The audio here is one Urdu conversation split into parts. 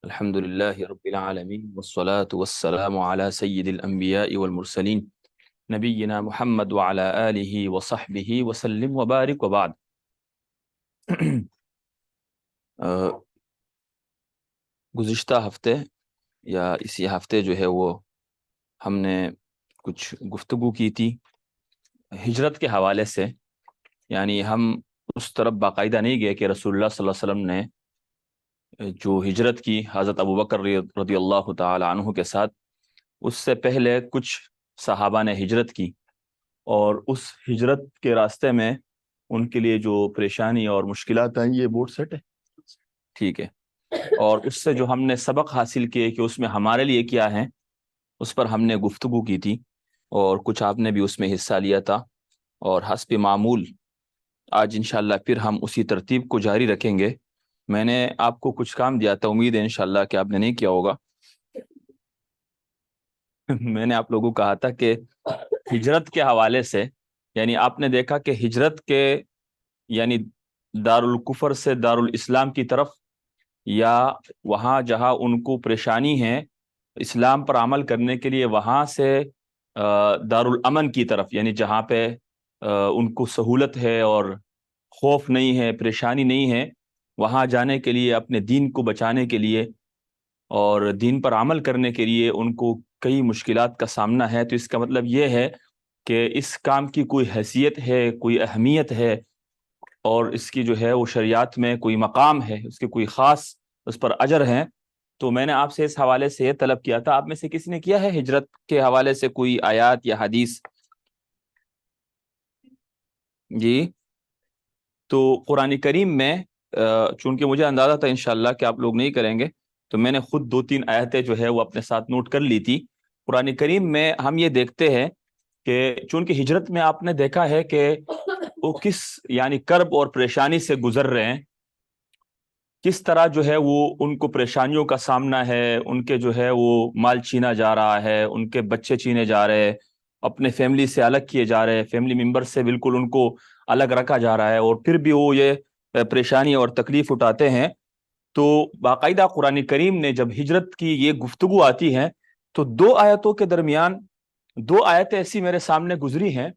الحمد لله رب العالمين والصلاة والسلام على سيد الأنبياء والمرسلين نبينا محمد وعلى آله وصحبه وسلم وبارك وبعد گزشتہ ہفتے یا اسی ہفتے جو ہے وہ ہم نے کچھ گفتگو کی تھی ہجرت کے حوالے سے، یعنی ہم اس طرف باقاعدہ نہیں گئے کہ رسول اللہ صلی اللہ علیہ وسلم نے جو ہجرت کی حضرت ابوبکر رضی اللہ تعالی عنہ کے ساتھ، اس سے پہلے کچھ صحابہ نے ہجرت کی، اور اس ہجرت کے راستے میں ان کے لیے جو پریشانی اور مشکلات آئیں، یہ بورڈ سیٹ ہے ٹھیک ہے، اور اس سے جو ہم نے سبق حاصل کیے کہ اس میں ہمارے لیے کیا ہے، اس پر ہم نے گفتگو کی تھی، اور کچھ آپ نے بھی اس میں حصہ لیا تھا، اور حسب معمول آج انشاءاللہ پھر ہم اسی ترتیب کو جاری رکھیں گے۔ میں نے آپ کو کچھ کام دیا تھا، امید ہے انشاءاللہ کہ آپ نے نہیں کیا ہوگا۔ میں نے آپ لوگوں کو کہا تھا کہ ہجرت کے حوالے سے، یعنی آپ نے دیکھا کہ ہجرت کے یعنی دارالکفر سے دارالاسلام کی طرف، یا وہاں جہاں ان کو پریشانی ہے اسلام پر عمل کرنے کے لیے، وہاں سے دارالامن کی طرف، یعنی جہاں پہ ان کو سہولت ہے اور خوف نہیں ہے، پریشانی نہیں ہے، وہاں جانے کے لیے، اپنے دین کو بچانے کے لیے اور دین پر عمل کرنے کے لیے ان کو کئی مشکلات کا سامنا ہے۔ تو اس کا مطلب یہ ہے کہ اس کام کی کوئی حیثیت ہے، کوئی اہمیت ہے، اور اس کی جو ہے وہ شریعت میں کوئی مقام ہے، اس کے کوئی خاص اس پر اجر ہے۔ تو میں نے آپ سے اس حوالے سے یہ طلب کیا تھا، آپ میں سے کسی نے کیا ہے ہجرت کے حوالے سے کوئی آیات یا حدیث؟ جی، تو قرآن کریم میں چونکہ مجھے اندازہ تھا انشاءاللہ کہ آپ لوگ نہیں کریں گے، تو میں نے خود 2-3 آیتیں جو ہے وہ اپنے ساتھ نوٹ کر لی تھی۔ قرآن کریم میں ہم یہ دیکھتے ہیں کہ چونکہ ہجرت میں آپ نے دیکھا ہے کہ وہ کس یعنی کرب اور پریشانی سے گزر رہے ہیں، کس طرح جو ہے وہ ان کو پریشانیوں کا سامنا ہے، ان کے جو ہے وہ مال چھینا جا رہا ہے، ان کے بچے چھینے جا رہے ہیں، اپنے فیملی سے الگ کیے جا رہے ہیں، فیملی ممبر سے بالکل ان کو الگ رکھا جا رہا ہے، اور پھر بھی وہ یہ پریشانی اور تکلیف اٹھاتے ہیں۔ تو باقاعدہ قرآن کریم نے جب ہجرت کی یہ گفتگو آتی ہے، تو 2 آیتوں کے درمیان 2 آیتیں ایسی میرے سامنے گزری ہیں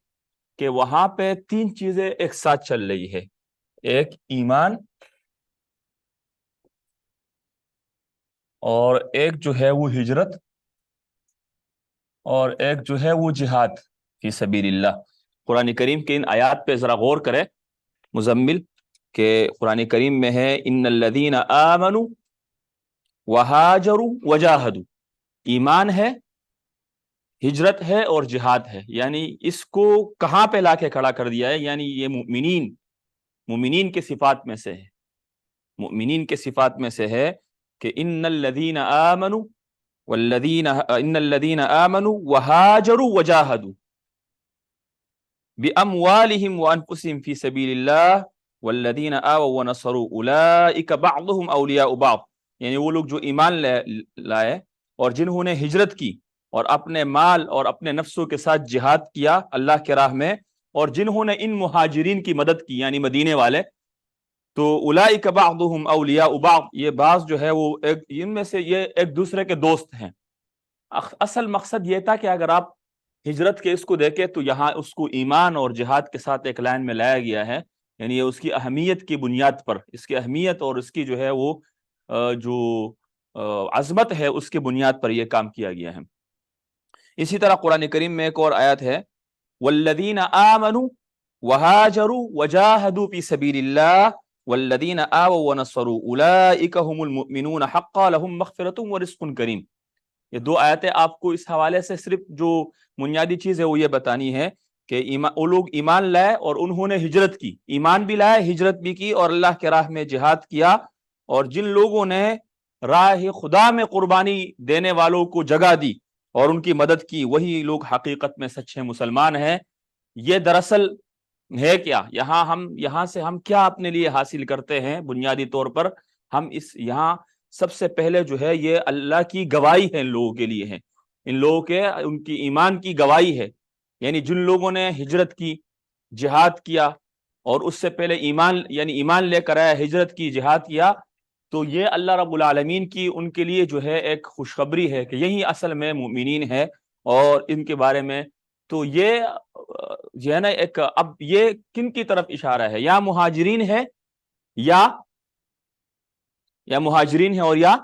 کہ وہاں پہ 3 چیزیں ایک ساتھ چل رہی ہے، ایک ایمان، اور ایک جو ہے وہ ہجرت، اور ایک جو ہے وہ جہاد فی سبیل اللہ۔ قرآن کریم کے ان آیات پہ ذرا غور کرے مزمل، کہ قرآن کریم میں ہے ان الذین آمنوا وہاجروا وجاہدوا، ایمان ہے، ہجرت ہے اور جہاد ہے، یعنی اس کو کہاں پہ لا کے کھڑا کر دیا ہے؟ یعنی یہ مومنین کے صفات میں سے ہے، مومنین کے صفات میں سے ہے کہ ان الذین آمنوا ان الذین آمنوا وہاجروا وجاہدوا باموالہم وانفسہم فی سبیل اللہ والذین آووا ونصروا اولئک بعضهم اولیاء بعض، یعنی وہ لوگ جو ایمان لائے اور جنہوں نے ہجرت کی اور اپنے مال اور اپنے نفسوں کے ساتھ جہاد کیا اللہ کے راہ میں، اور جنہوں نے ان مہاجرین کی مدد کی یعنی مدینے والے، تو اولئک بعضهم اولیاء بعض، یہ بعض جو ہے وہ ان میں سے یہ ایک دوسرے کے دوست ہیں۔ اصل مقصد یہ تھا کہ اگر آپ ہجرت کے اس کو دیکھیں تو یہاں اس کو ایمان اور جہاد کے ساتھ ایک لائن میں لایا گیا ہے، یعنی یہ اس کی اہمیت کی بنیاد پر، اس کی اہمیت اور اس کی جو ہے وہ جو عظمت ہے اس کی بنیاد پر یہ کام کیا گیا ہے۔ اسی طرح قرآن کریم میں ایک اور آیت ہے والذین آمنوا وہاجروا وجاہدوا فی سبیل اللہ والذین آووا ونصروا اولئک هم المؤمنون حقا لهم مغفرۃ ورزق کریم۔ یہ 2 آیتیں آپ کو اس حوالے سے صرف جو بنیادی چیز ہے وہ یہ بتانی ہے کہ وہ لوگ ایمان لائے اور انہوں نے ہجرت کی، ایمان بھی لائے، ہجرت بھی کی، اور اللہ کے راہ میں جہاد کیا، اور جن لوگوں نے راہ خدا میں قربانی دینے والوں کو جگہ دی اور ان کی مدد کی، وہی لوگ حقیقت میں سچے مسلمان ہیں۔ یہ دراصل ہے کیا؟ یہاں سے ہم کیا اپنے لیے حاصل کرتے ہیں؟ بنیادی طور پر ہم یہاں سب سے پہلے جو ہے یہ اللہ کی گواہی ہے ان لوگوں کے لیے ہے، ان لوگوں کے ان کی ایمان کی گواہی ہے، یعنی جن لوگوں نے ہجرت کی، جہاد کیا، اور اس سے پہلے ایمان یعنی ایمان لے کر آیا، ہجرت کی، جہاد کیا، تو یہ اللہ رب العالمین کی ان کے لیے جو ہے ایک خوشخبری ہے کہ یہی اصل میں مومنین ہے، اور ان کے بارے میں تو یہ جو ہے نا ایک، اب یہ کن کی طرف اشارہ ہے؟ یا مہاجرین ہے، یا مہاجرین ہے اور یا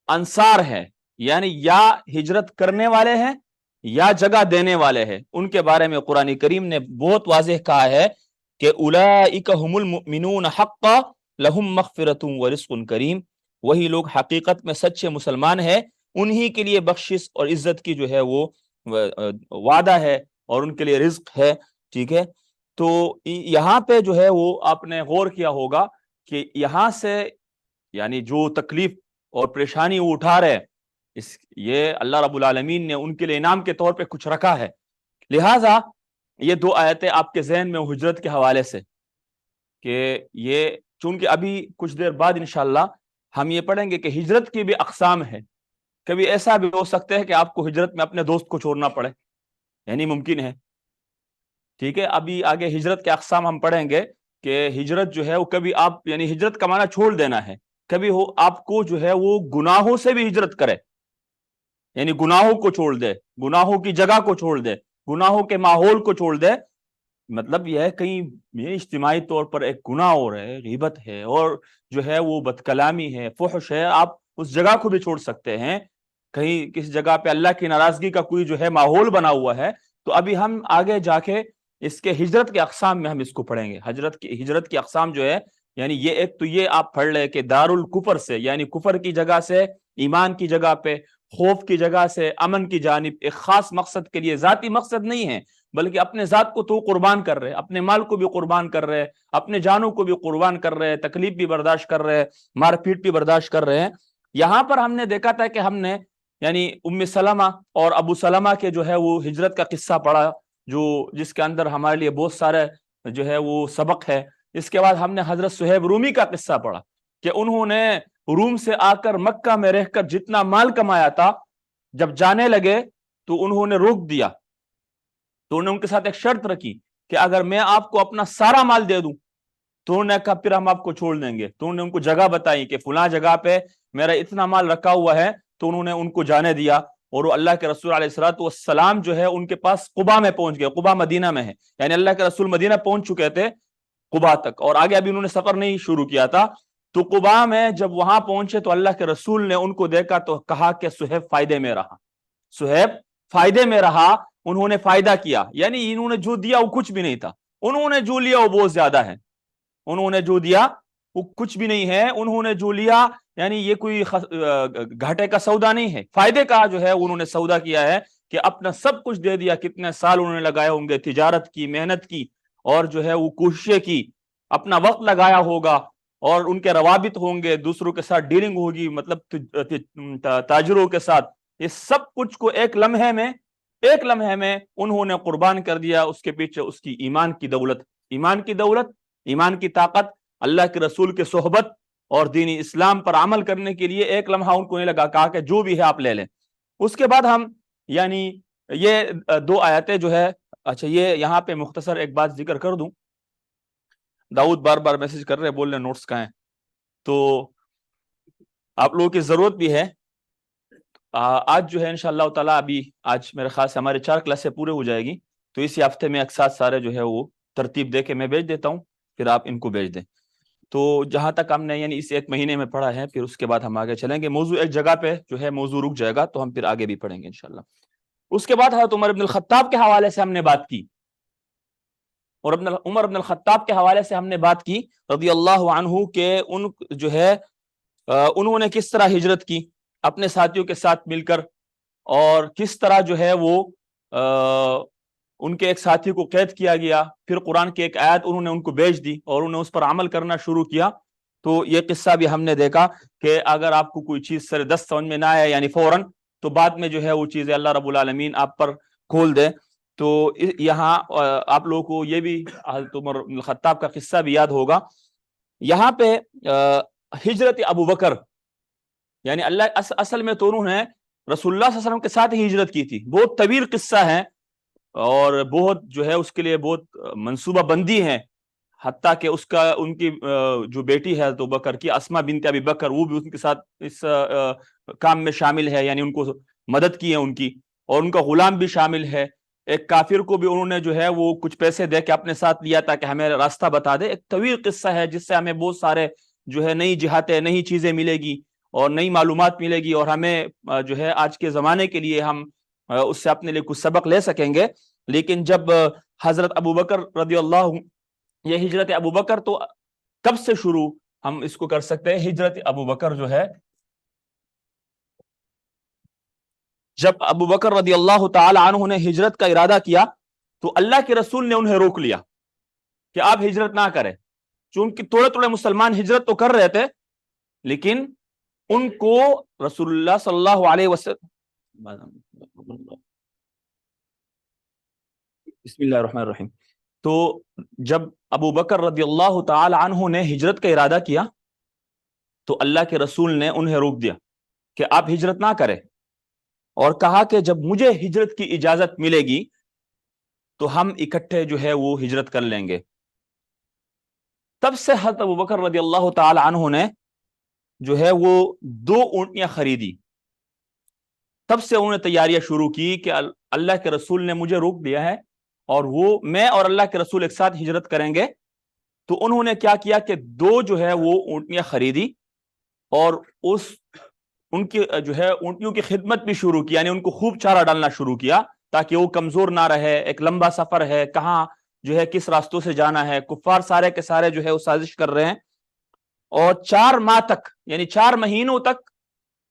انصار ہے، یعنی یا ہجرت کرنے والے ہیں یا جگہ دینے والے ہیں۔ ان کے بارے میں قرآن کریم نے بہت واضح کہا ہے کہ اولئک هم المؤمنون حقا لہم مغفرۃ ورزق کریم، وہی لوگ حقیقت میں سچے مسلمان ہیں، انہی کے لیے بخشش اور عزت کی جو ہے وہ وعدہ ہے اور ان کے لیے رزق ہے، ٹھیک ہے۔ تو یہاں پہ جو ہے وہ آپ نے غور کیا ہوگا کہ یہاں سے یعنی جو تکلیف اور پریشانی وہ اٹھا رہے، یہ اللہ رب العالمین نے ان کے لیے انعام کے طور پہ کچھ رکھا ہے۔ لہٰذا یہ دو آیتیں آپ کے ذہن میں ہجرت کے حوالے سے، کہ یہ چونکہ ابھی کچھ دیر بعد انشاءاللہ ہم یہ پڑھیں گے کہ ہجرت کی بھی اقسام ہے۔ کبھی ایسا بھی ہو سکتا ہے کہ آپ کو ہجرت میں اپنے دوست کو چھوڑنا پڑے، یعنی ممکن ہے، ٹھیک ہے۔ ابھی آگے ہجرت کے اقسام ہم پڑھیں گے کہ ہجرت جو ہے وہ کبھی آپ یعنی ہجرت کا معنی چھوڑ دینا ہے، کبھی ہو آپ کو جو ہے وہ گناہوں سے بھی ہجرت کرے، یعنی گناہوں کو چھوڑ دے، گناہوں کی جگہ کو چھوڑ دے، گناہوں کے ماحول کو چھوڑ دے۔ مطلب یہ ہے کہیں یہ اجتماعی طور پر ایک گناہ ہو رہا ہے، غیبت ہے اور جو ہے وہ بد کلامی ہے، فحش ہے، آپ اس جگہ کو بھی چھوڑ سکتے ہیں۔ کہیں کس جگہ پہ اللہ کی ناراضگی کا کوئی جو ہے ماحول بنا ہوا ہے، تو ابھی ہم آگے جا کے اس کے ہجرت کے اقسام میں ہم اس کو پڑھیں گے۔ ہجرت کی اقسام جو ہے، یعنی یہ ایک تو یہ آپ پڑھ لیں کہ دار الکفر سے، یعنی کفر کی جگہ سے ایمان کی جگہ پہ، خوف کی جگہ سے امن کی جانب، ایک خاص مقصد کے لیے، ذاتی مقصد نہیں ہے بلکہ اپنے ذات کو تو قربان کر رہے، اپنے مال کو بھی قربان کر رہے، اپنے جانوں کو بھی قربان کر رہے، تکلیف بھی برداشت کر رہے، مار پیٹ بھی برداشت کر رہے ہیں۔ یہاں پر ہم نے دیکھا تھا کہ ہم نے یعنی ام سلمہ اور ابو سلمہ کے جو ہے وہ ہجرت کا قصہ پڑھا، جس کے اندر ہمارے لیے بہت سارے جو ہے وہ سبق ہے۔ اس کے بعد ہم نے حضرت صہیب رومی کا قصہ پڑھا کہ انہوں نے روم سے آ کر مکہ میں رہ کر جتنا مال کمایا تھا، جب جانے لگے تو انہوں نے روک دیا، تو انہوں نے ان کے ساتھ ایک شرط رکھی کہ اگر میں آپ کو اپنا سارا مال دے دوں تو انہوں نے کہا پھر ہم آپ کو چھوڑ دیں گے۔ تو انہوں نے ان کو جگہ بتائی کہ فلاں جگہ پہ میرا اتنا مال رکھا ہوا ہے، تو انہوں نے ان کو جانے دیا، اور وہ اللہ کے رسول علیہ الصلوۃ والسلام جو ہے ان کے پاس قبا میں پہنچ گئے۔ قبا مدینہ میں ہے، یعنی اللہ کے رسول مدینہ پہنچ چکے تھے قبا تک، اور آگے ابھی انہوں نے سفر نہیں شروع کیا تھا۔ تو قبا میں جب وہاں پہنچے تو اللہ کے رسول نے ان کو دیکھا تو کہا کہ صہیب فائدے میں رہا، صہیب فائدے میں رہا، انہوں نے فائدہ کیا، یعنی انہوں نے جو دیا وہ کچھ بھی نہیں تھا، انہوں نے جو لیا وہ بہت زیادہ ہے، انہوں نے جو دیا وہ کچھ بھی نہیں ہے، انہوں نے جو لیا یعنی یہ کوئی گھاٹے کا سودا نہیں ہے، فائدے کا جو ہے انہوں نے سودا کیا ہے کہ اپنا سب کچھ دے دیا۔ کتنے سال انہوں نے لگائے ہوں گے، تجارت کی، محنت کی، اور جو ہے وہ کوششیں کی، اپنا وقت لگایا ہوگا، اور ان کے روابط ہوں گے، دوسروں کے ساتھ ڈیلنگ ہوگی، مطلب تاجروں کے ساتھ، یہ سب کچھ کو ایک لمحے میں انہوں نے قربان کر دیا۔ اس کے پیچھے اس کی ایمان کی دولت، ایمان کی طاقت، اللہ کے رسول کے صحبت اور دین اسلام پر عمل کرنے کے لیے ایک لمحہ ان کو نہیں لگا، کہا کہ جو بھی ہے آپ لے لیں۔ اس کے بعد ہم یعنی یہ دو آیتیں جو ہے، اچھا یہ یہاں پہ مختصر ایک بات ذکر کر دوں، داؤد بار بار میسج کر رہے بول رہے نوٹس کہاں ہیں، تو آپ لوگوں کی ضرورت بھی ہے۔ آج جو ہے انشاءاللہ تعالی، ابھی آج میرے خیال سے ہمارے 4 کلاسیں پورے ہو جائے گی، تو اسی ہفتے میں ایک ساتھ سارے جو ہے وہ ترتیب دے کے میں بھیج دیتا ہوں، پھر آپ ان کو بھیج دیں۔ تو جہاں تک ہم نے یعنی اس ایک مہینے میں پڑھا ہے، پھر اس کے بعد ہم آگے چلیں گے، موضوع ایک جگہ پہ جو ہے موضوع رک جائے گا، تو ہم پھر آگے بھی پڑھیں گے انشاءاللہ۔ اس کے بعد حضرت عمر بن الخطاب کے حوالے سے ہم نے بات کی، اور عمر بن الخطاب کے حوالے سے ہم نے بات کی رضی اللہ عنہ کہ ان جو ہے انہوں نے کس طرح ہجرت کی اپنے ساتھیوں کے ساتھ مل کر، اور کس طرح جو ہے وہ ان کے ایک ساتھی کو قید کیا گیا، پھر قرآن کی ایک آیت انہوں نے ان کو بھیج دی اور انہوں نے اس پر عمل کرنا شروع کیا۔ تو یہ قصہ بھی ہم نے دیکھا کہ اگر آپ کو کوئی چیز سر دست سمجھ میں نہ آئے یعنی فوراً، تو بعد میں جو ہے وہ چیزیں اللہ رب العالمین آپ پر کھول دے۔ تو یہاں آپ لوگوں کو یہ بھی حضرت عمر بن الخطاب کا قصہ بھی یاد ہوگا۔ یہاں پہ ہجرت ابو بکر، یعنی اللہ اصل میں تو انہوں نے رسول اللہ صلی اللہ علیہ وسلم کے ساتھ ہی ہجرت کی تھی، بہت طویل قصہ ہے اور بہت جو ہے اس کے لیے بہت منصوبہ بندی ہے، حتیٰ کہ اس کا ان کی جو بیٹی ہے حضرت ابوبکر کی اسما بنت ابی بکر، وہ بھی ان کے ساتھ اس کام میں شامل ہے، یعنی ان کو مدد کی ہے ان کی، اور ان کا غلام بھی شامل ہے۔ ایک کافر کو بھی انہوں نے جو ہے وہ کچھ پیسے دے کے اپنے ساتھ لیا تاکہ ہمیں راستہ بتا دے۔ ایک طویل قصہ ہے جس سے ہمیں بہت سارے جو ہے نئی جہاتیں، نئی چیزیں ملے گی اور نئی معلومات ملے گی، اور ہمیں جو ہے آج کے زمانے کے لیے ہم اس سے اپنے لیے کچھ سبق لے سکیں گے۔ لیکن جب حضرت ابوبکر رضی اللہ، یہ ہجرت ابوبکر تو کب سے شروع ہم اس کو کر سکتے ہیں؟ ہجرت ابوبکر جو ہے، جب ابوبکر رضی اللہ تعالی عنہ نے ہجرت کا ارادہ کیا تو اللہ کے رسول نے انہیں روک لیا کہ آپ ہجرت نہ کریں، چونکہ تھوڑے تھوڑے مسلمان ہجرت تو کر رہے تھے، لیکن ان کو رسول اللہ صلی اللہ علیہ وسلم، بسم اللہ الرحمن الرحیم، تو جب ابو بکر رضی اللہ تعالی عنہ نے ہجرت کا ارادہ کیا تو اللہ کے رسول نے انہیں روک دیا کہ آپ ہجرت نہ کریں، اور کہا کہ جب مجھے ہجرت کی اجازت ملے گی تو ہم اکٹھے جو ہے وہ ہجرت کر لیں گے۔ تب سے حضرت ابو بکر رضی اللہ تعالی عنہ نے جو ہے وہ 2 اونٹیاں خریدی۔ تب سے انہوں نے تیاریاں شروع کی کہ اللہ کے رسول نے مجھے روک دیا ہے اور وہ میں اور اللہ کے رسول ایک ساتھ ہجرت کریں گے۔ تو انہوں نے کیا کیا کہ 2 جو ہے وہ اونٹیاں خریدی اور ان کی جو ہے اونٹیوں کی خدمت بھی شروع کی، یعنی ان کو خوب چارہ ڈالنا شروع کیا تاکہ وہ کمزور نہ رہے۔ ایک لمبا سفر ہے، کہاں جو ہے کس راستوں سے جانا ہے، کفار سارے کے سارے جو ہے وہ سازش کر رہے ہیں، اور 4 ماہ تک، یعنی 4 مہینوں تک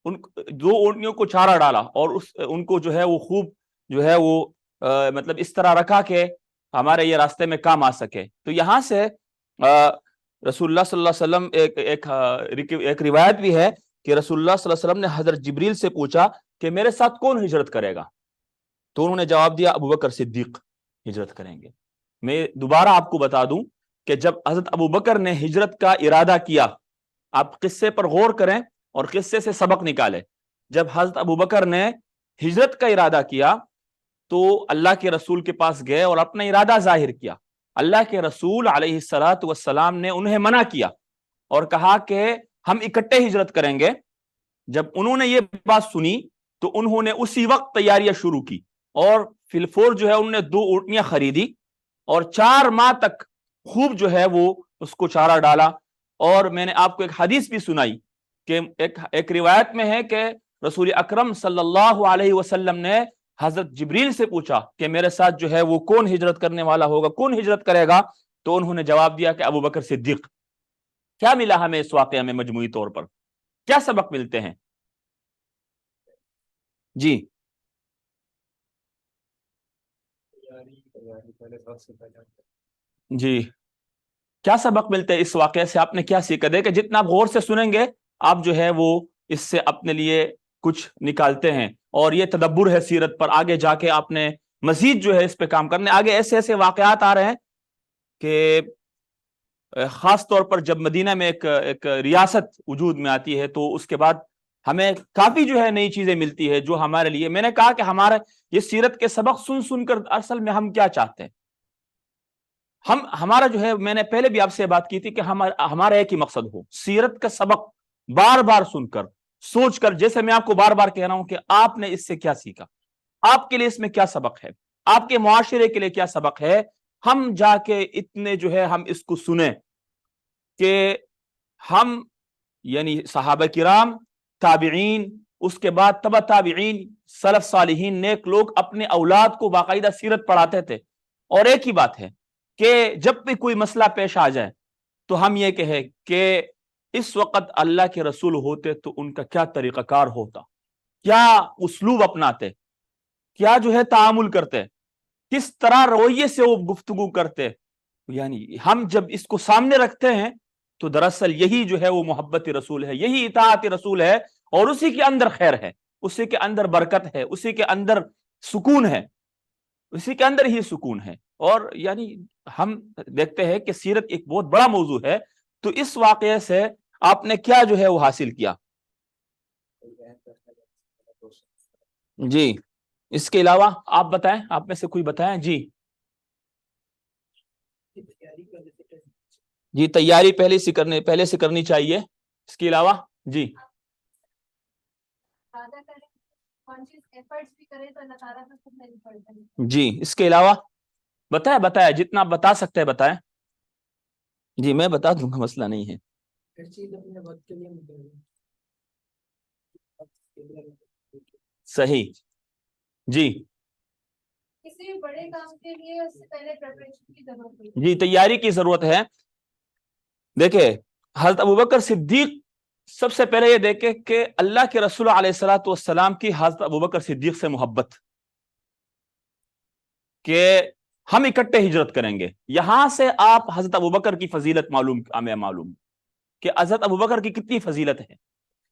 ان 2 اونٹیوں کو چارہ ڈالا اور ان کو جو ہے وہ خوب جو ہے وہ مطلب اس طرح رکھا کہ ہمارے یہ راستے میں کام آ سکے۔ تو یہاں سے رسول اللہ صلی اللہ علیہ وسلم ایک روایت بھی ہے کہ رسول اللہ صلی اللہ علیہ وسلم نے حضرت جبریل سے پوچھا کہ میرے ساتھ کون ہجرت کرے گا؟ تو انہوں نے جواب دیا ابوبکر صدیق ہجرت کریں گے۔ میں دوبارہ آپ کو بتا دوں کہ جب حضرت ابوبکر نے ہجرت کا ارادہ کیا، آپ قصے پر غور کریں اور قصے سے سبق نکالے۔ جب حضرت ابوبکر نے ہجرت کا ارادہ کیا تو اللہ کے رسول کے پاس گئے اور اپنا ارادہ ظاہر کیا۔ اللہ کے رسول علیہ الصلوۃ والسلام نے انہیں منع کیا اور کہا کہ ہم اکٹھے ہجرت کریں گے۔ جب انہوں نے یہ بات سنی تو انہوں نے اسی وقت تیاریاں شروع کی اور فی الفور جو ہے انہوں نے 2 اونٹیاں خریدی اور 4 ماہ تک خوب جو ہے وہ اس کو چارہ ڈالا۔ اور میں نے آپ کو ایک حدیث بھی سنائی کہ ایک روایت میں ہے کہ رسول اکرم صلی اللہ علیہ وسلم نے حضرت جبریل سے پوچھا کہ میرے ساتھ جو ہے وہ کون ہجرت کرنے والا ہوگا، کون ہجرت کرے گا؟ تو انہوں نے جواب دیا کہ ابوبکر صدیق۔ کیا ملا ہمیں اس واقعہ میں؟ مجموعی طور پر کیا سبق ملتے ہیں؟ جی جی، کیا سبق ملتے ہیں اس واقعے سے؟ آپ نے کیا سیکھا؟ دے کہ جتنا آپ غور سے سنیں گے آپ جو ہے وہ اس سے اپنے لیے کچھ نکالتے ہیں، اور یہ تدبر ہے سیرت پر۔ آگے جا کے آپ نے مزید جو ہے اس پہ کام کرنے، آگے ایسے ایسے واقعات آ رہے ہیں کہ خاص طور پر جب مدینہ میں ایک ریاست وجود میں آتی ہے تو اس کے بعد ہمیں کافی جو ہے نئی چیزیں ملتی ہے جو ہمارے لیے، میں نے کہا کہ ہمارا یہ سیرت کے سبق سن سن کر اصل میں ہم کیا چاہتے ہیں؟ ہمارا جو ہے، میں نے پہلے بھی آپ سے بات کی تھی کہ ہمارا ایک ہی مقصد ہو، سیرت کا سبق بار بار سن کر، سوچ کر، جیسے میں آپ کو بار بار کہہ رہا ہوں کہ آپ نے اس سے کیا سیکھا، آپ کے لیے اس میں کیا سبق ہے، آپ کے معاشرے کے لیے کیا سبق ہے۔ ہم جا کے اتنے جو ہے ہم اس کو سنیں کہ ہم یعنی صحابہ کرام، تابعین، اس کے بعد تبع تابعین، سلف صالحین، نیک لوگ اپنے اولاد کو باقاعدہ سیرت پڑھاتے تھے، اور ایک ہی بات ہے کہ جب بھی کوئی مسئلہ پیش آ جائے تو ہم یہ کہیں کہ اس وقت اللہ کے رسول ہوتے تو ان کا کیا طریقہ کار ہوتا، کیا اسلوب اپناتے، کیا جو ہے تعامل کرتے، کس طرح رویے سے وہ گفتگو کرتے۔ یعنی ہم جب اس کو سامنے رکھتے ہیں تو دراصل یہی جو ہے وہ محبت رسول ہے، یہی اطاعت رسول ہے، اور اسی کے اندر خیر ہے، اسی کے اندر برکت ہے، اسی کے اندر سکون ہے، اسی کے اندر ہی سکون ہے۔ اور یعنی ہم دیکھتے ہیں کہ سیرت ایک بہت بڑا موضوع ہے، تو اس واقعے سے آپ نے کیا جو ہے وہ حاصل کیا؟ جی، اس کے علاوہ آپ بتائیں، آپ میں سے کوئی بتائیں۔ جی جی تیاری پہلے سے کرنی چاہیے. اس کے علاوہ جی جی اس کے علاوہ بتائیں جتنا بتا سکتے ہیں بتائیں. جی میں بتا دوں گا، مسئلہ نہیں ہے. صحیح. جی کسی بڑے کام کے لیے اس سے پہلے پریپریشن کی ضرورت ہے. جی تیاری کی ضرورت ہے. دیکھیں حضرت ابوبکر صدیق سب سے پہلے یہ دیکھیں کہ اللہ کے رسول علیہ الصلوۃ والسلام کی حضرت ابوبکر صدیق سے محبت کہ ہم اکٹھے ہجرت کریں گے. یہاں سے آپ حضرت ابوبکر کی فضیلت معلوم کہ حضرت ابوبکر کی کتنی فضیلت ہے.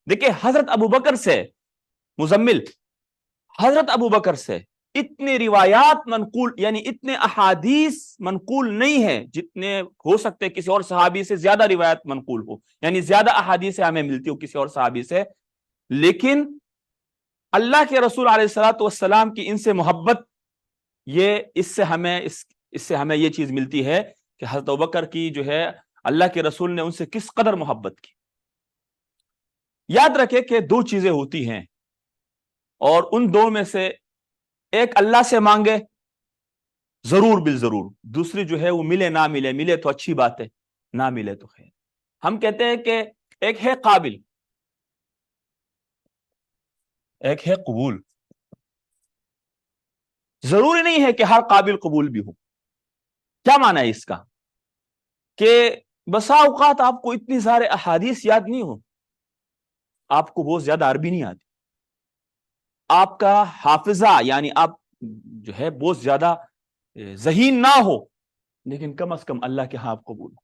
دیکھیں حضرت ابوبکر سے مزمل، حضرت ابوبکر سے اتنے روایات منقول، یعنی اتنے احادیث منقول نہیں ہے جتنے ہو سکتے کسی اور صحابی سے زیادہ روایت منقول ہو، یعنی زیادہ احادیث ہمیں ملتی ہو کسی اور صحابی سے. لیکن اللہ کے رسول علیہ الصلوۃ والسلام کی ان سے محبت، یہ اس سے ہمیں یہ چیز ملتی ہے کہ حضرت ابوبکر کی جو ہے اللہ کے رسول نے ان سے کس قدر محبت کی. یاد رکھے کہ دو چیزیں ہوتی ہیں اور ان دو میں سے ایک اللہ سے مانگے ضرور بالضرور، دوسری جو ہے وہ ملے نہ ملے تو اچھی بات ہے، نہ ملے تو خیر. ہم کہتے ہیں کہ ایک ہے قابل، ایک ہے قبول. ضروری نہیں ہے کہ ہر قابل قبول بھی ہو. کیا معنی ہے اس کا؟ کہ بسا اوقات آپ کو اتنی سارے احادیث یاد نہیں ہو، آپ کو بہت زیادہ عربی نہیں آتی، آپ کا حافظہ یعنی آپ جو ہے بہت زیادہ ذہین نہ ہو، لیکن کم از کم اللہ کے ہاں آپ قبول ہو.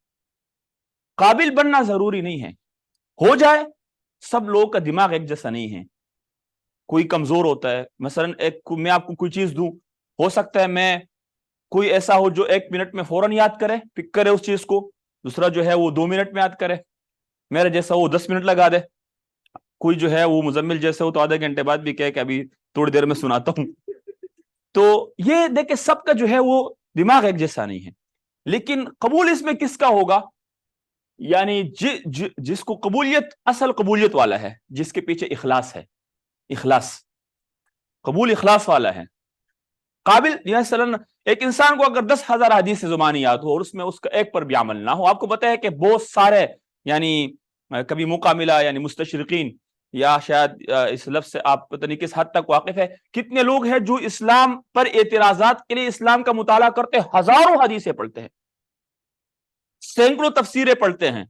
قابل بننا ضروری نہیں ہے. ہو جائے، سب لوگوں کا دماغ ایک جیسا نہیں ہے. کوئی کمزور ہوتا ہے، مثلا میں آپ کو کوئی چیز دوں، ہو سکتا ہے میں کوئی ایسا ہو جو 1 منٹ میں فوراً یاد کرے، پک کرے اس چیز کو، دوسرا جو ہے وہ 2 منٹ میں یاد کرے، میرے جیسا وہ 10 منٹ لگا دے، کوئی جو ہے وہ مزمل جیسے ہو تو آدھے گھنٹے بعد بھی کہے کہ ابھی تھوڑی دیر میں سناتا ہوں. تو یہ دیکھیں سب کا جو ہے وہ دماغ ایک جیسا نہیں ہے. لیکن قبول اس میں کس کا ہوگا؟ یعنی جس کو قبولیت، اصل قبولیت والا ہے، جس کے پیچھے اخلاص ہے. اخلاص، قبول اخلاص والا ہے. قابل مثلا ایک انسان کو اگر 10,000 حدیث زبانی یاد ہو اور اس میں اس کا ایک پر بھی عمل نہ ہو، آپ کو پتا ہے کہ بہت سارے، یعنی کبھی موقع ملا یعنی مستشرقین، یا شاید اس لفظ سے آپ پتہ نہیں کس حد تک واقف ہے، کتنے لوگ ہیں جو اسلام پر اعتراضات کے لیے اسلام کا مطالعہ کرتے، ہزاروں حدیثیں پڑھتے ہیں، سینکڑوں تفسیریں پڑھتے ہیں،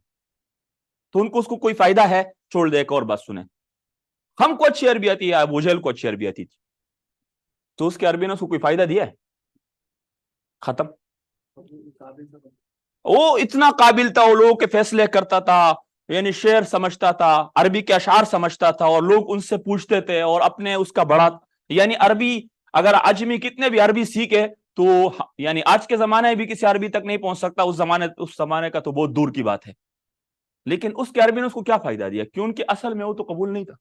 تو ان کو اس کو کوئی فائدہ ہے؟ چھوڑ دے. ایک اور بات سنیں، ہم کو اچھی عربی آتی ہے، ابو جہل کو اچھی عربی آتی تھی، تو اس کی عربی نے اس کو کوئی فائدہ دیا ہے؟ ختم. وہ اتنا قابل تھا، وہ لوگوں کے فیصلے کرتا تھا، یعنی شعر سمجھتا تھا، عربی کے اشعار سمجھتا تھا، اور لوگ ان سے پوچھتے تھے اور اپنے اس کا بڑا، یعنی عربی اگر عجمی کتنے بھی عربی سیکھے تو یعنی آج کے زمانے میں بھی کسی عربی تک نہیں پہنچ سکتا، اس زمانے کا تو بہت دور کی بات ہے. لیکن اس کے عربی نے اس کو کیا فائدہ دیا؟ کیونکہ اصل میں وہ تو قبول نہیں تھا.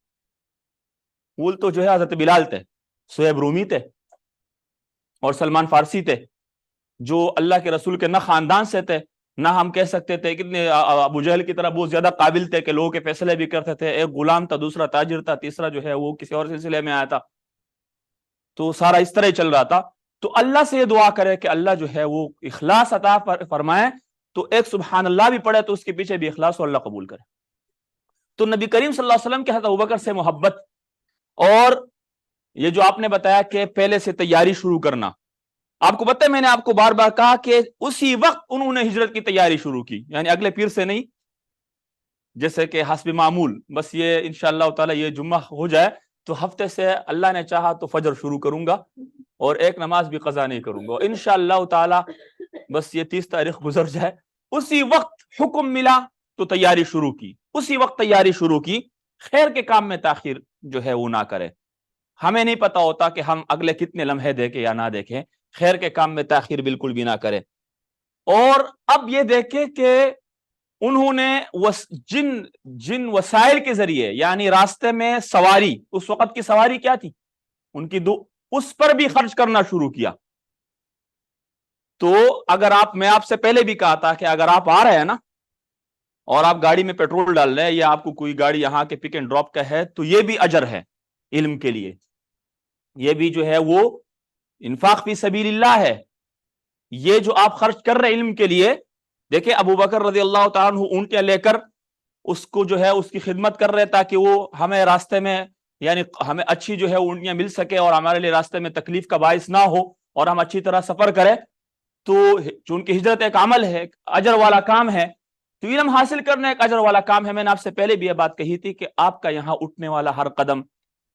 قبول تو جو ہے حضرت بلال تھے، سہیب رومی تھے اور سلمان فارسی تھے، جو اللہ کے رسول کے نہ خاندان سے تھے، نہ ہم کہہ سکتے تھے کتنے ابو جہل کی طرح بہت زیادہ قابل تھے کہ لوگوں کے فیصلے بھی کرتے تھے. ایک غلام تھا، دوسرا تاجر تھا، تیسرا جو ہے وہ کسی اور سلسلے میں آیا تھا، تو سارا اس طرح ہی چل رہا تھا. تو اللہ سے یہ دعا کرے کہ اللہ جو ہے وہ اخلاص عطا فرمائے، تو ایک سبحان اللہ بھی پڑھے تو اس کے پیچھے بھی اخلاص ہو، اللہ قبول کرے. تو نبی کریم صلی اللہ علیہ وسلم کے حضرت ابوبکر سے محبت، اور یہ جو آپ نے بتایا کہ پہلے سے تیاری شروع کرنا، آپ کو پتہ ہے میں نے آپ کو بار بار کہا کہ اسی وقت انہوں نے ہجرت کی تیاری شروع کی، یعنی اگلے پیر سے نہیں، جیسے کہ حسب معمول بس یہ انشاءاللہ تعالی یہ جمعہ ہو جائے تو ہفتے سے اللہ نے چاہا تو فجر شروع کروں گا اور ایک نماز بھی قضا نہیں کروں گا انشاءاللہ تعالی. بس یہ 30 تاریخ گزر جائے، اسی وقت حکم ملا تو تیاری شروع کی، اسی وقت تیاری شروع کی. خیر کے کام میں تاخیر جو ہے وہ نہ کرے. ہمیں نہیں پتا ہوتا کہ ہم اگلے کتنے لمحے دیکھیں یا نہ دیکھیں، خیر کے کام میں تاخیر بالکل بھی نہ کرے. اور اب یہ دیکھیں کہ انہوں نے جن وسائل کے ذریعے، یعنی راستے میں سواری، اس وقت کی سواری کیا تھی ان کی، اس پر بھی خرچ کرنا شروع کیا. تو اگر میں آپ سے پہلے بھی کہا تھا کہ اگر آپ آ رہے ہیں نا اور آپ گاڑی میں پیٹرول ڈال رہے ہیں یا آپ کو کوئی گاڑی یہاں کے پک اینڈ ڈراپ کا ہے تو یہ بھی اجر ہے علم کے لیے، یہ بھی جو ہے وہ انفاق فی سبیل اللہ ہے. یہ جو آپ خرچ کر رہے علم کے لیے، دیکھیں ابو بکر رضی اللہ تعالیٰ عنہ اونٹیاں لے کر اس کو جو ہے اس کی خدمت کر رہے تاکہ وہ ہمیں راستے میں یعنی ہمیں اچھی جو ہے اونٹیاں مل سکے اور ہمارے لیے راستے میں تکلیف کا باعث نہ ہو اور ہم اچھی طرح سفر کریں. تو چونکہ ہجرت ایک عمل ہے، ایک اجر والا کام ہے، تو علم حاصل کرنا ایک اجر والا کام ہے. میں نے آپ سے پہلے بھی یہ بات کہی تھی کہ آپ کا یہاں اٹھنے والا ہر قدم،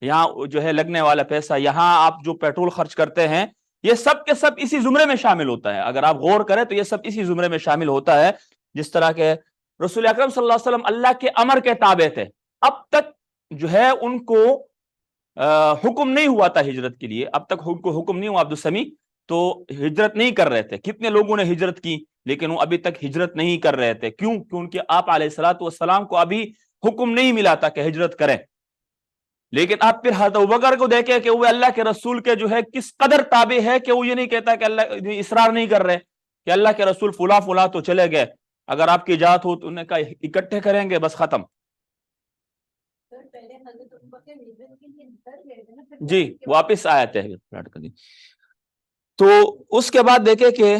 یہاں جو ہے لگنے والا پیسہ، یہاں آپ جو پیٹرول خرچ کرتے ہیں، یہ سب کے سب اسی زمرے میں شامل ہوتا ہے. اگر آپ غور کریں تو یہ سب اسی زمرے میں شامل ہوتا ہے. جس طرح کے رسول اکرم صلی اللہ علیہ وسلم اللہ کے امر کے تابع تھے، اب تک جو ہے ان کو حکم نہیں ہوا تھا ہجرت کے لیے، اب تک ان کو حکم نہیں ہوا عبد السمی، تو ہجرت نہیں کر رہے تھے. کتنے لوگوں نے ہجرت کی لیکن وہ ابھی تک ہجرت نہیں کر رہے تھے. کیوں؟ کیونکہ آپ علیہ الصلوۃ والسلام کو ابھی حکم نہیں ملا تھا کہ ہجرت کریں. لیکن آپ پھر حضرت ابوبکر کو دیکھیں کہ وہ اللہ کے رسول کے جو ہے کس قدر تابع ہے کہ وہ یہ نہیں کہتا کہ اللہ اصرار نہیں کر رہے کہ اللہ کے رسول فلاں فلاں تو چلے گئے، اگر آپ کی اجازت ہو تو انہیں کہا اکٹھے کریں گے، بس ختم. جی واپس آیا تھے. تو اس کے بعد دیکھیں کہ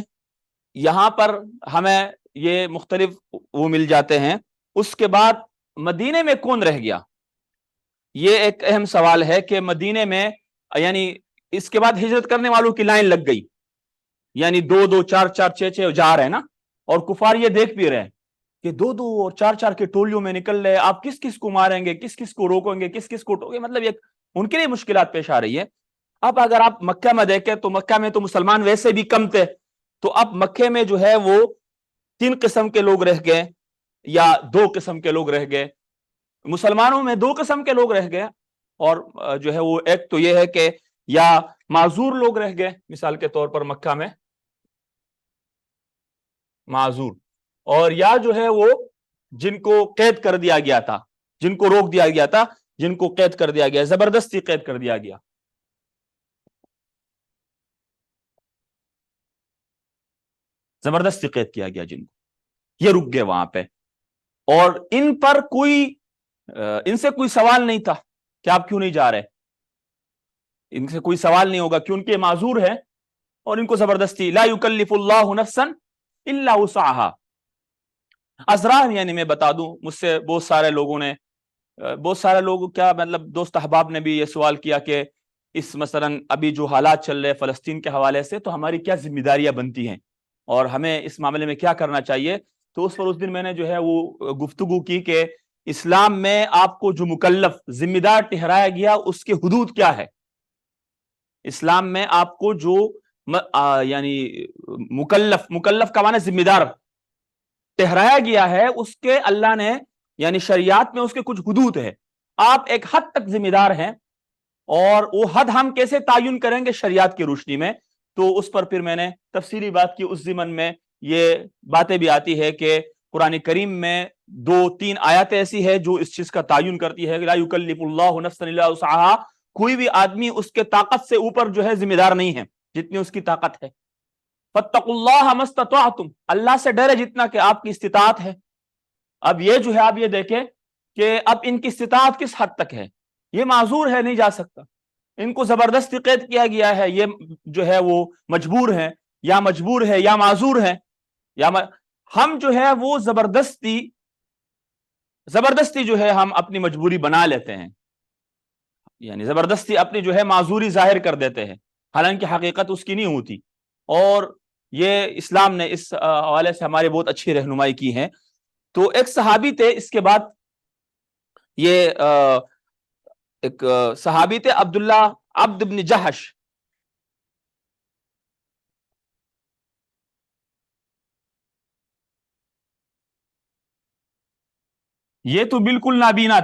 یہاں پر ہمیں یہ مختلف وہ مل جاتے ہیں. اس کے بعد مدینے میں کون رہ گیا؟ یہ ایک اہم سوال ہے کہ مدینے میں یعنی اس کے بعد ہجرت کرنے والوں کی لائن لگ گئی، یعنی 2-2 4-4 6-6 جا رہے ہیں نا، اور کفار یہ دیکھ بھی رہے ہیں کہ 2-2 اور 4-4 کے ٹولیوں میں نکل رہے، آپ کس کس کو ماریں گے، کس کس کو روکیں گے، کس کس کو ٹوکیں گے، مطلب یہ ان کے لیے مشکلات پیش آ رہی ہے. اب اگر آپ مکہ میں دیکھیں تو مکہ میں تو مسلمان ویسے بھی کم تھے، تو اب مکے میں جو ہے وہ 3 قسم کے لوگ رہ گئے یا 2 قسم کے لوگ رہ گئے. مسلمانوں میں 2 قسم کے لوگ رہ گئے، اور جو ہے وہ ایک تو یہ ہے کہ یا معذور لوگ رہ گئے، مثال کے طور پر مکہ میں معذور، اور یا جو ہے وہ جن کو قید کر دیا گیا تھا، جن کو روک دیا گیا تھا، جن کو قید کر دیا گیا، زبردستی قید کر دیا گیا. زبردستی قید کیا گیا جن کو، یہ رک گئے وہاں پہ. اور ان پر ان سے کوئی سوال نہیں تھا کہ آپ کیوں نہیں جا رہے، ان سے کوئی سوال نہیں ہوگا کیوں ان کے معذور ہے، اور ان کو زبردستی لا یکلف اللہ نفسا الا وسعها. اسرار یعنی میں بتا دوں، مجھ سے بہت سارے لوگ کیا مطلب دوست احباب نے بھی یہ سوال کیا کہ اس مثلا ابھی جو حالات چل رہے فلسطین کے حوالے سے، تو ہماری کیا ذمہ داریاں بنتی ہیں اور ہمیں اس معاملے میں کیا کرنا چاہیے. تو اس دن میں نے جو ہے وہ گفتگو کی کہ اسلام میں آپ کو جو مکلف ذمہ دار ٹھہرایا گیا اس کے حدود کیا ہے. اسلام میں آپ کو جو یعنی مکلف کا معنی ذمہ دار ٹھہرایا گیا ہے، اس کے اللہ نے یعنی شریعت میں اس کے کچھ حدود ہے. آپ ایک حد تک ذمہ دار ہیں، اور وہ حد ہم کیسے تعین کریں گے شریعت کی روشنی میں، تو اس پر پھر میں نے تفصیلی بات کی. اس ضمن میں یہ باتیں بھی آتی ہے کہ قرآن کریم میں 2-3 آیاتیں ایسی ہے جو اس چیز کا تعین کرتی ہے کہ لا یکلف اللہ نفسا الا وسعها. کوئی بھی آدمی اس کے طاقت سے اوپر جو ہے ذمہ دار نہیں ہے جتنی اس کی طاقت ہے. فاتقوا اللہ ما استطعتم، اللہ سے ڈرے جتنا کہ آپ کی استطاعت ہے. اب یہ جو ہے آپ یہ دیکھیں کہ اب ان کی استطاعت کس حد تک ہے. یہ معذور ہے، نہیں جا سکتا، ان کو زبردستی قید کیا گیا ہے، یہ جو ہے وہ مجبور ہے یا معذور ہے ہم جو ہے وہ زبردستی جو ہے ہم اپنی مجبوری بنا لیتے ہیں، یعنی زبردستی اپنی جو ہے معذوری ظاہر کر دیتے ہیں، حالانکہ حقیقت اس کی نہیں ہوتی. اور یہ اسلام نے اس حوالے سے ہماری بہت اچھی رہنمائی کی ہے. تو ایک صحابی تھے، اس کے بعد یہ ایک صحابی تھے عبداللہ عبد بن جہش. یہ تو بالکل نابینا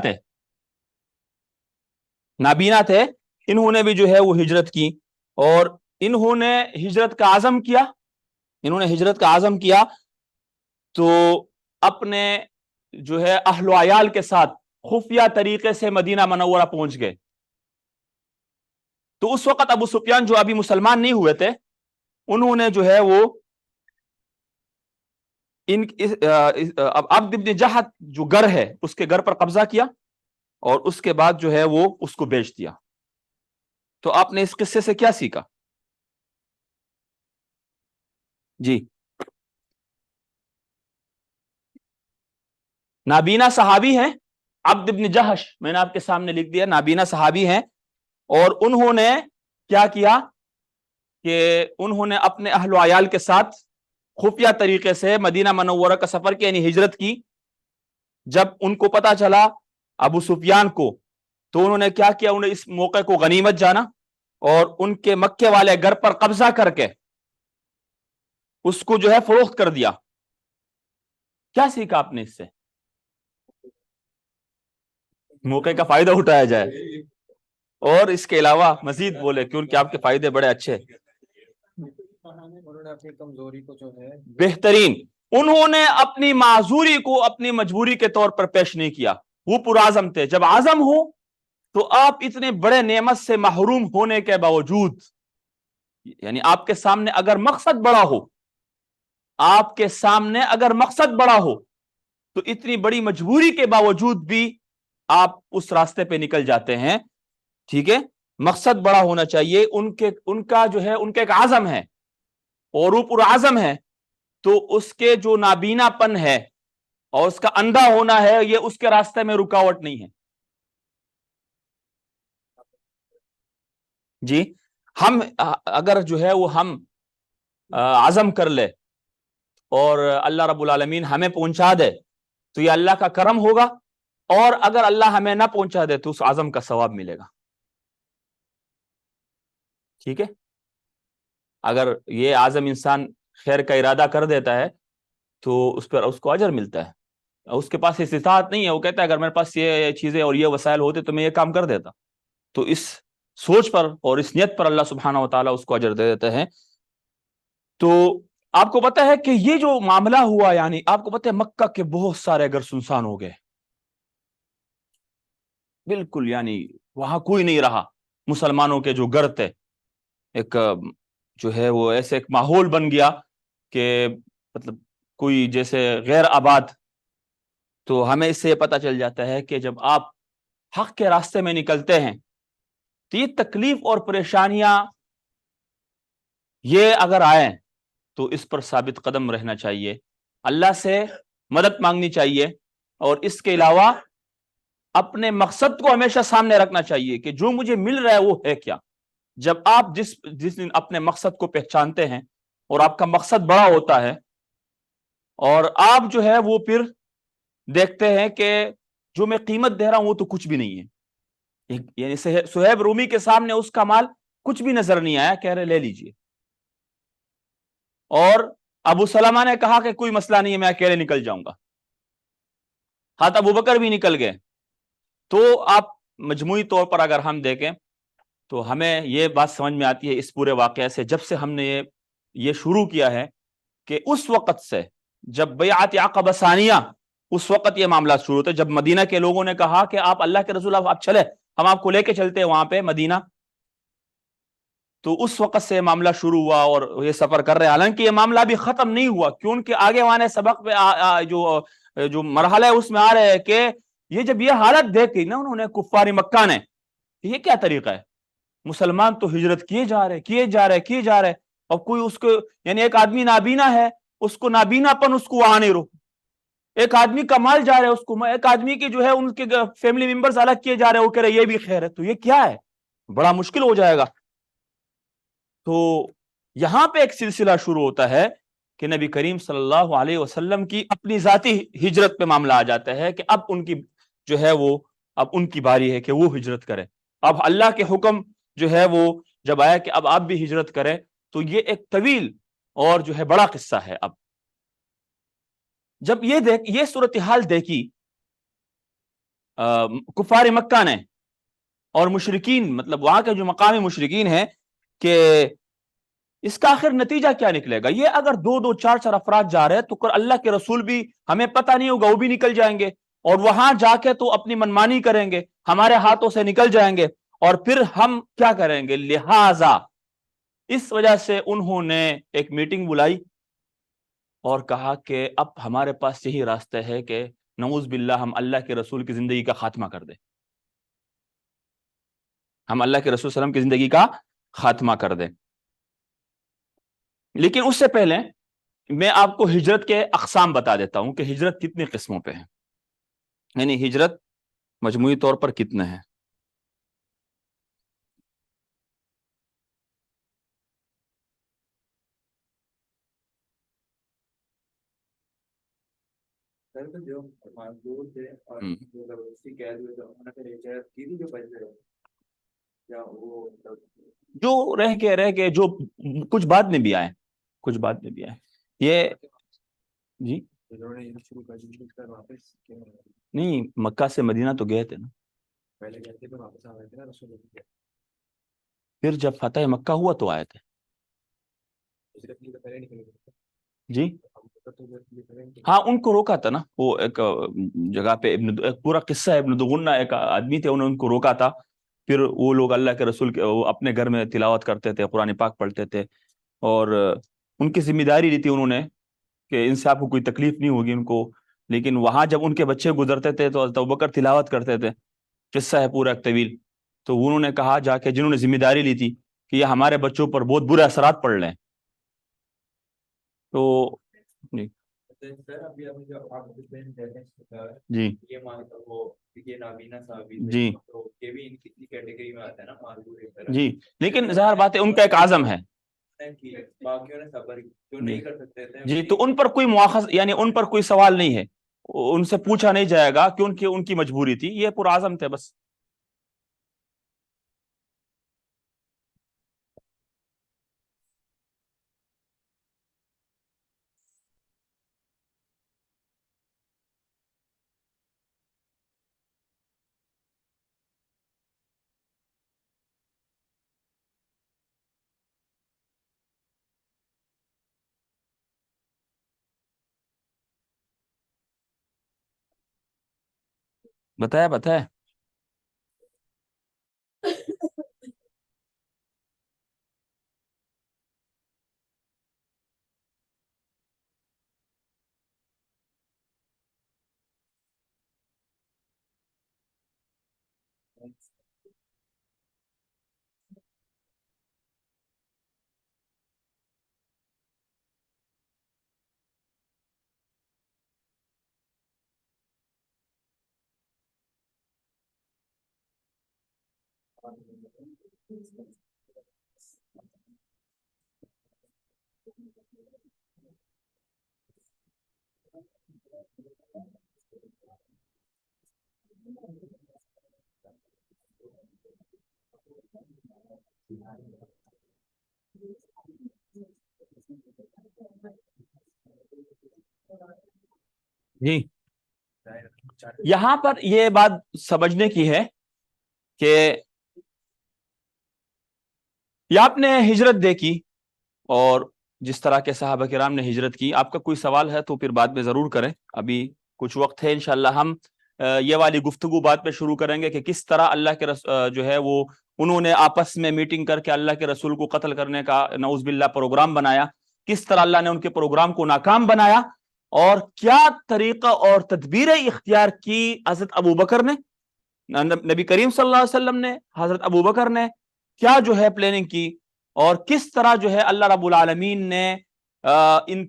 تھے. انہوں نے بھی جو ہے وہ ہجرت کی، اور انہوں نے ہجرت کا عزم کیا تو اپنے جو ہے اہل و عیال کے ساتھ خفیہ طریقے سے مدینہ منورہ پہنچ گئے. تو اس وقت ابو سفیان جو ابھی مسلمان نہیں ہوئے تھے، انہوں نے جو ہے وہ اب عبد ابن جہت جو گھر ہے اس کے گھر پر قبضہ کیا اور اس کے بعد جو ہے وہ اس کو بیچ دیا. تو آپ نے اس قصے سے کیا سیکھا؟ جی نابینا صحابی ہیں عبد ابن جہش، میں نے آپ کے سامنے لکھ دیا، نابینا صحابی ہیں، اور انہوں نے کیا کیا کہ انہوں نے اپنے اہل و عیال کے ساتھ خفیہ طریقے سے مدینہ منورہ کا سفر کیا، یعنی ہجرت کی. جب ان کو پتا چلا ابو سفیان کو، تو انہوں نے کیا کیا، انہوں نے اس موقع کو غنیمت جانا اور ان کے مکے والے گھر پر قبضہ کر کے اس کو جو ہے فروخت کر دیا. کیا سیکھا آپ نے اس سے؟ موقع کا فائدہ اٹھایا جائے اور اس کے علاوہ مزید بولے کیونکہ آپ کے فائدے بڑے اچھے. انہوں نے اپنی کمزوری کو جو ہے بہترین، انہوں نے اپنی معذوری کو اپنی مجبوری کے طور پر پیش نہیں کیا، وہ پرعزم تھے. جب عزم ہو تو آپ اتنے بڑے نعمت سے محروم ہونے کے باوجود، یعنی آپ کے سامنے اگر مقصد بڑا ہو، آپ کے سامنے اگر مقصد بڑا ہو تو اتنی بڑی مجبوری کے باوجود بھی آپ اس راستے پہ نکل جاتے ہیں. ٹھیک ہے، مقصد بڑا ہونا چاہیے. ان کا جو ہے ان کا ایک عزم ہے اور وہ پرعزم ہے، تو اس کے جو نابینا پن ہے اور اس کا اندھا ہونا ہے، یہ اس کے راستے میں رکاوٹ نہیں ہے. جی ہم اگر جو ہے وہ ہم عزم کر لے اور اللہ رب العالمین ہمیں پہنچا دے تو یہ اللہ کا کرم ہوگا، اور اگر اللہ ہمیں نہ پہنچا دے تو اس عزم کا ثواب ملے گا. ٹھیک ہے، اگر یہ عزم انسان خیر کا ارادہ کر دیتا ہے تو اس پر اس کو اجر ملتا ہے. اس کے پاس استطاعت نہیں ہے، وہ کہتا ہے اگر میرے پاس یہ چیزیں اور یہ وسائل ہوتے تو میں یہ کام کر دیتا. تو اس سوچ پر اور اس نیت پر اللہ سبحانہ و تعالیٰ اس کو اجر دے دیتے ہیں. تو آپ کو پتہ ہے کہ یہ جو معاملہ ہوا، یعنی آپ کو پتہ ہے مکہ کے بہت سارے گھر سنسان ہو گئے بالکل، یعنی وہاں کوئی نہیں رہا. مسلمانوں کے جو گھر تھے، ایک جو ہے وہ ایسے ایک ماحول بن گیا کہ مطلب کوئی جیسے غیر آباد. تو ہمیں اس سے یہ پتہ چل جاتا ہے کہ جب آپ حق کے راستے میں نکلتے ہیں تو یہ تکلیف اور پریشانیاں یہ اگر آئیں تو اس پر ثابت قدم رہنا چاہیے، اللہ سے مدد مانگنی چاہیے، اور اس کے علاوہ اپنے مقصد کو ہمیشہ سامنے رکھنا چاہیے کہ جو مجھے مل رہا ہے وہ ہے کیا. جب آپ جس دن اپنے مقصد کو پہچانتے ہیں اور آپ کا مقصد بڑا ہوتا ہے اور آپ جو ہے وہ پھر دیکھتے ہیں کہ جو میں قیمت دے رہا ہوں وہ تو کچھ بھی نہیں ہے. یعنی صہیب رومی کے سامنے اس کا مال کچھ بھی نظر نہیں آیا، کہہ رہے لے لیجئے. اور ابو سلمہ نے کہا کہ کوئی مسئلہ نہیں ہے، میں اکیلے نکل جاؤں گا. ہاتھ ابو بکر بھی نکل گئے. تو آپ مجموعی طور پر اگر ہم دیکھیں تو ہمیں یہ بات سمجھ میں آتی ہے اس پورے واقعے سے، جب سے ہم نے یہ شروع کیا ہے کہ اس وقت سے جب بیعت عقبہ ثانیہ، اس وقت یہ معاملات شروع ہوتے، جب مدینہ کے لوگوں نے کہا کہ آپ اللہ کے رسول آپ چلے، ہم آپ کو لے کے چلتے ہیں وہاں پہ مدینہ. تو اس وقت سے معاملہ شروع ہوا اور یہ سفر کر رہے ہیں. حالانکہ یہ معاملہ بھی ختم نہیں ہوا، کیونکہ آگے وہاں سبق پہ جو مرحلہ ہے اس میں آ رہے ہیں کہ یہ جب یہ حالت دیکھی نا انہوں نے کفار مکہ نے، یہ کیا طریقہ ہے، مسلمان تو ہجرت کیے جا رہے، اور کوئی اس کو، یعنی ایک آدمی نابینا ہے، اس کو نابینا پن اس کو وہاں نہیں رو، ایک آدمی کا مال جا رہا ہے اس کو، ایک آدمی کی جو ہے ان کے فیملی ممبرز الگ کیے جا رہے ہیں، وہ کہہ رہے یہ بھی خیر ہے. تو یہ کیا ہے، بڑا مشکل ہو جائے گا. تو یہاں پہ ایک سلسلہ شروع ہوتا ہے کہ نبی کریم صلی اللہ علیہ وسلم کی اپنی ذاتی ہجرت پہ معاملہ آ جاتا ہے کہ اب ان کی جو ہے وہ اب ان کی باری ہے کہ وہ ہجرت کرے. اب اللہ کے حکم جو ہے وہ جب آیا کہ اب آپ بھی ہجرت کریں، تو یہ ایک طویل اور جو ہے بڑا قصہ ہے. اب جب یہ صورتحال دیکھی کفار مکہ نے اور مشرکین، مطلب وہاں کے جو مقامی مشرکین ہیں، کہ اس کا آخر نتیجہ کیا نکلے گا. یہ اگر دو چار افراد جا رہے ہیں تو اللہ کے رسول بھی ہمیں پتہ نہیں ہوگا، وہ بھی نکل جائیں گے اور وہاں جا کے تو اپنی منمانی کریں گے، ہمارے ہاتھوں سے نکل جائیں گے، اور پھر ہم کیا کریں گے. لہذا اس وجہ سے انہوں نے ایک میٹنگ بلائی اور کہا کہ اب ہمارے پاس یہی راستہ ہے کہ نعوذ باللہ ہم اللہ کے رسول کی زندگی کا خاتمہ کر دیں، ہم اللہ کے رسول صلی اللہ علیہ وسلم کی زندگی کا خاتمہ کر دیں۔ لیکن اس سے پہلے میں آپ کو ہجرت کے اقسام بتا دیتا ہوں کہ ہجرت کتنی قسموں پہ ہے، یعنی ہجرت مجموعی طور پر کتنے ہیں۔ سر تو جو معذور تھے اور جو زبردستی قید ہوئے تھے انہوں نے پھر ہجرت کی تھی جو بچ گئے، یا وہ جو رہ کے جو کچھ بعد میں بھی آئے، کچھ بعد میں بھی آئے، یہ جی انہوں نے شروع کر دی پھر واپس کیوں نہیں آئے؟ نہیں، مکہ سے مدینہ تو گئے تھے نا، پہلے گئے تھے پھر واپس آ گئے تھے نا رسول اللہ کے۔ پھر جب فتح مکہ ہوا تو آئے تھے۔ ہجرت کے لیے تو پہلے نکلے تھے جی ہم تو ہجرت کے لیے پہلے نکلے۔ ہاں، ان کو روکا تھا نا، وہ ایک جگہ پہ ایک پورا قصہ ہے، ابن دغنہ ایک آدمی تھے، انہوں نے ان کو روکا تھا، پھر وہ لوگ اللہ کے رسول کے وہ اپنے گھر میں تلاوت کرتے تھے، قرآن پاک پڑھتے تھے، اور ان کی ذمہ داری لی تھی انہوں نے کہ ان سے آپ کو کوئی تکلیف نہیں ہوگی ان کو، لیکن وہاں جب ان کے بچے گزرتے تھے تو حضرت ابوبکر تلاوت کرتے تھے، قصہ ہے پورا ایک طویل، تو انہوں نے کہا جا کے، جنہوں نے ذمہ داری لی تھی، کہ یہ ہمارے بچوں پر بہت برے اثرات پڑ رہے ہیں، تو جی سر ابھی ابھی جو آپ جی یہ وہ یہ نابینا صحابی تھے، جی تو یہ بھی ان کی کیٹیگری میں آتا ہے نا معذور ایک طرح جی، لیکن ظاہر بات ہے ان کا ایک عزم ہے کی، باقیوں نے صبر جو نہیں کر سکتے تھے جی، تو ان پر کوئی مواخذ یعنی ان پر کوئی سوال نہیں ہے، ان سے پوچھا نہیں جائے گا کہ ان کی مجبوری تھی، یہ پرعزم تھے بس۔ بتایا جی، یہاں پر یہ بات سمجھنے کی ہے کہ یہ آپ نے ہجرت دیکھی، اور جس طرح کے صحابہ کرام نے ہجرت کی، آپ کا کوئی سوال ہے تو پھر بعد میں ضرور کریں، ابھی کچھ وقت ہے، انشاءاللہ ہم یہ والی گفتگو بعد میں شروع کریں گے کہ کس طرح اللہ کے جو ہے وہ انہوں نے آپس میں میٹنگ کر کے اللہ کے رسول کو قتل کرنے کا نعوذ باللہ پروگرام بنایا، کس طرح اللہ نے ان کے پروگرام کو ناکام بنایا، اور کیا طریقہ اور تدبیریں اختیار کی حضرت ابوبکر نے، نبی کریم صلی اللہ علیہ وسلم نے، حضرت ابوبکر نے کیا جو ہے پلاننگ کی، اور کس طرح جو ہے اللہ رب العالمین نے ان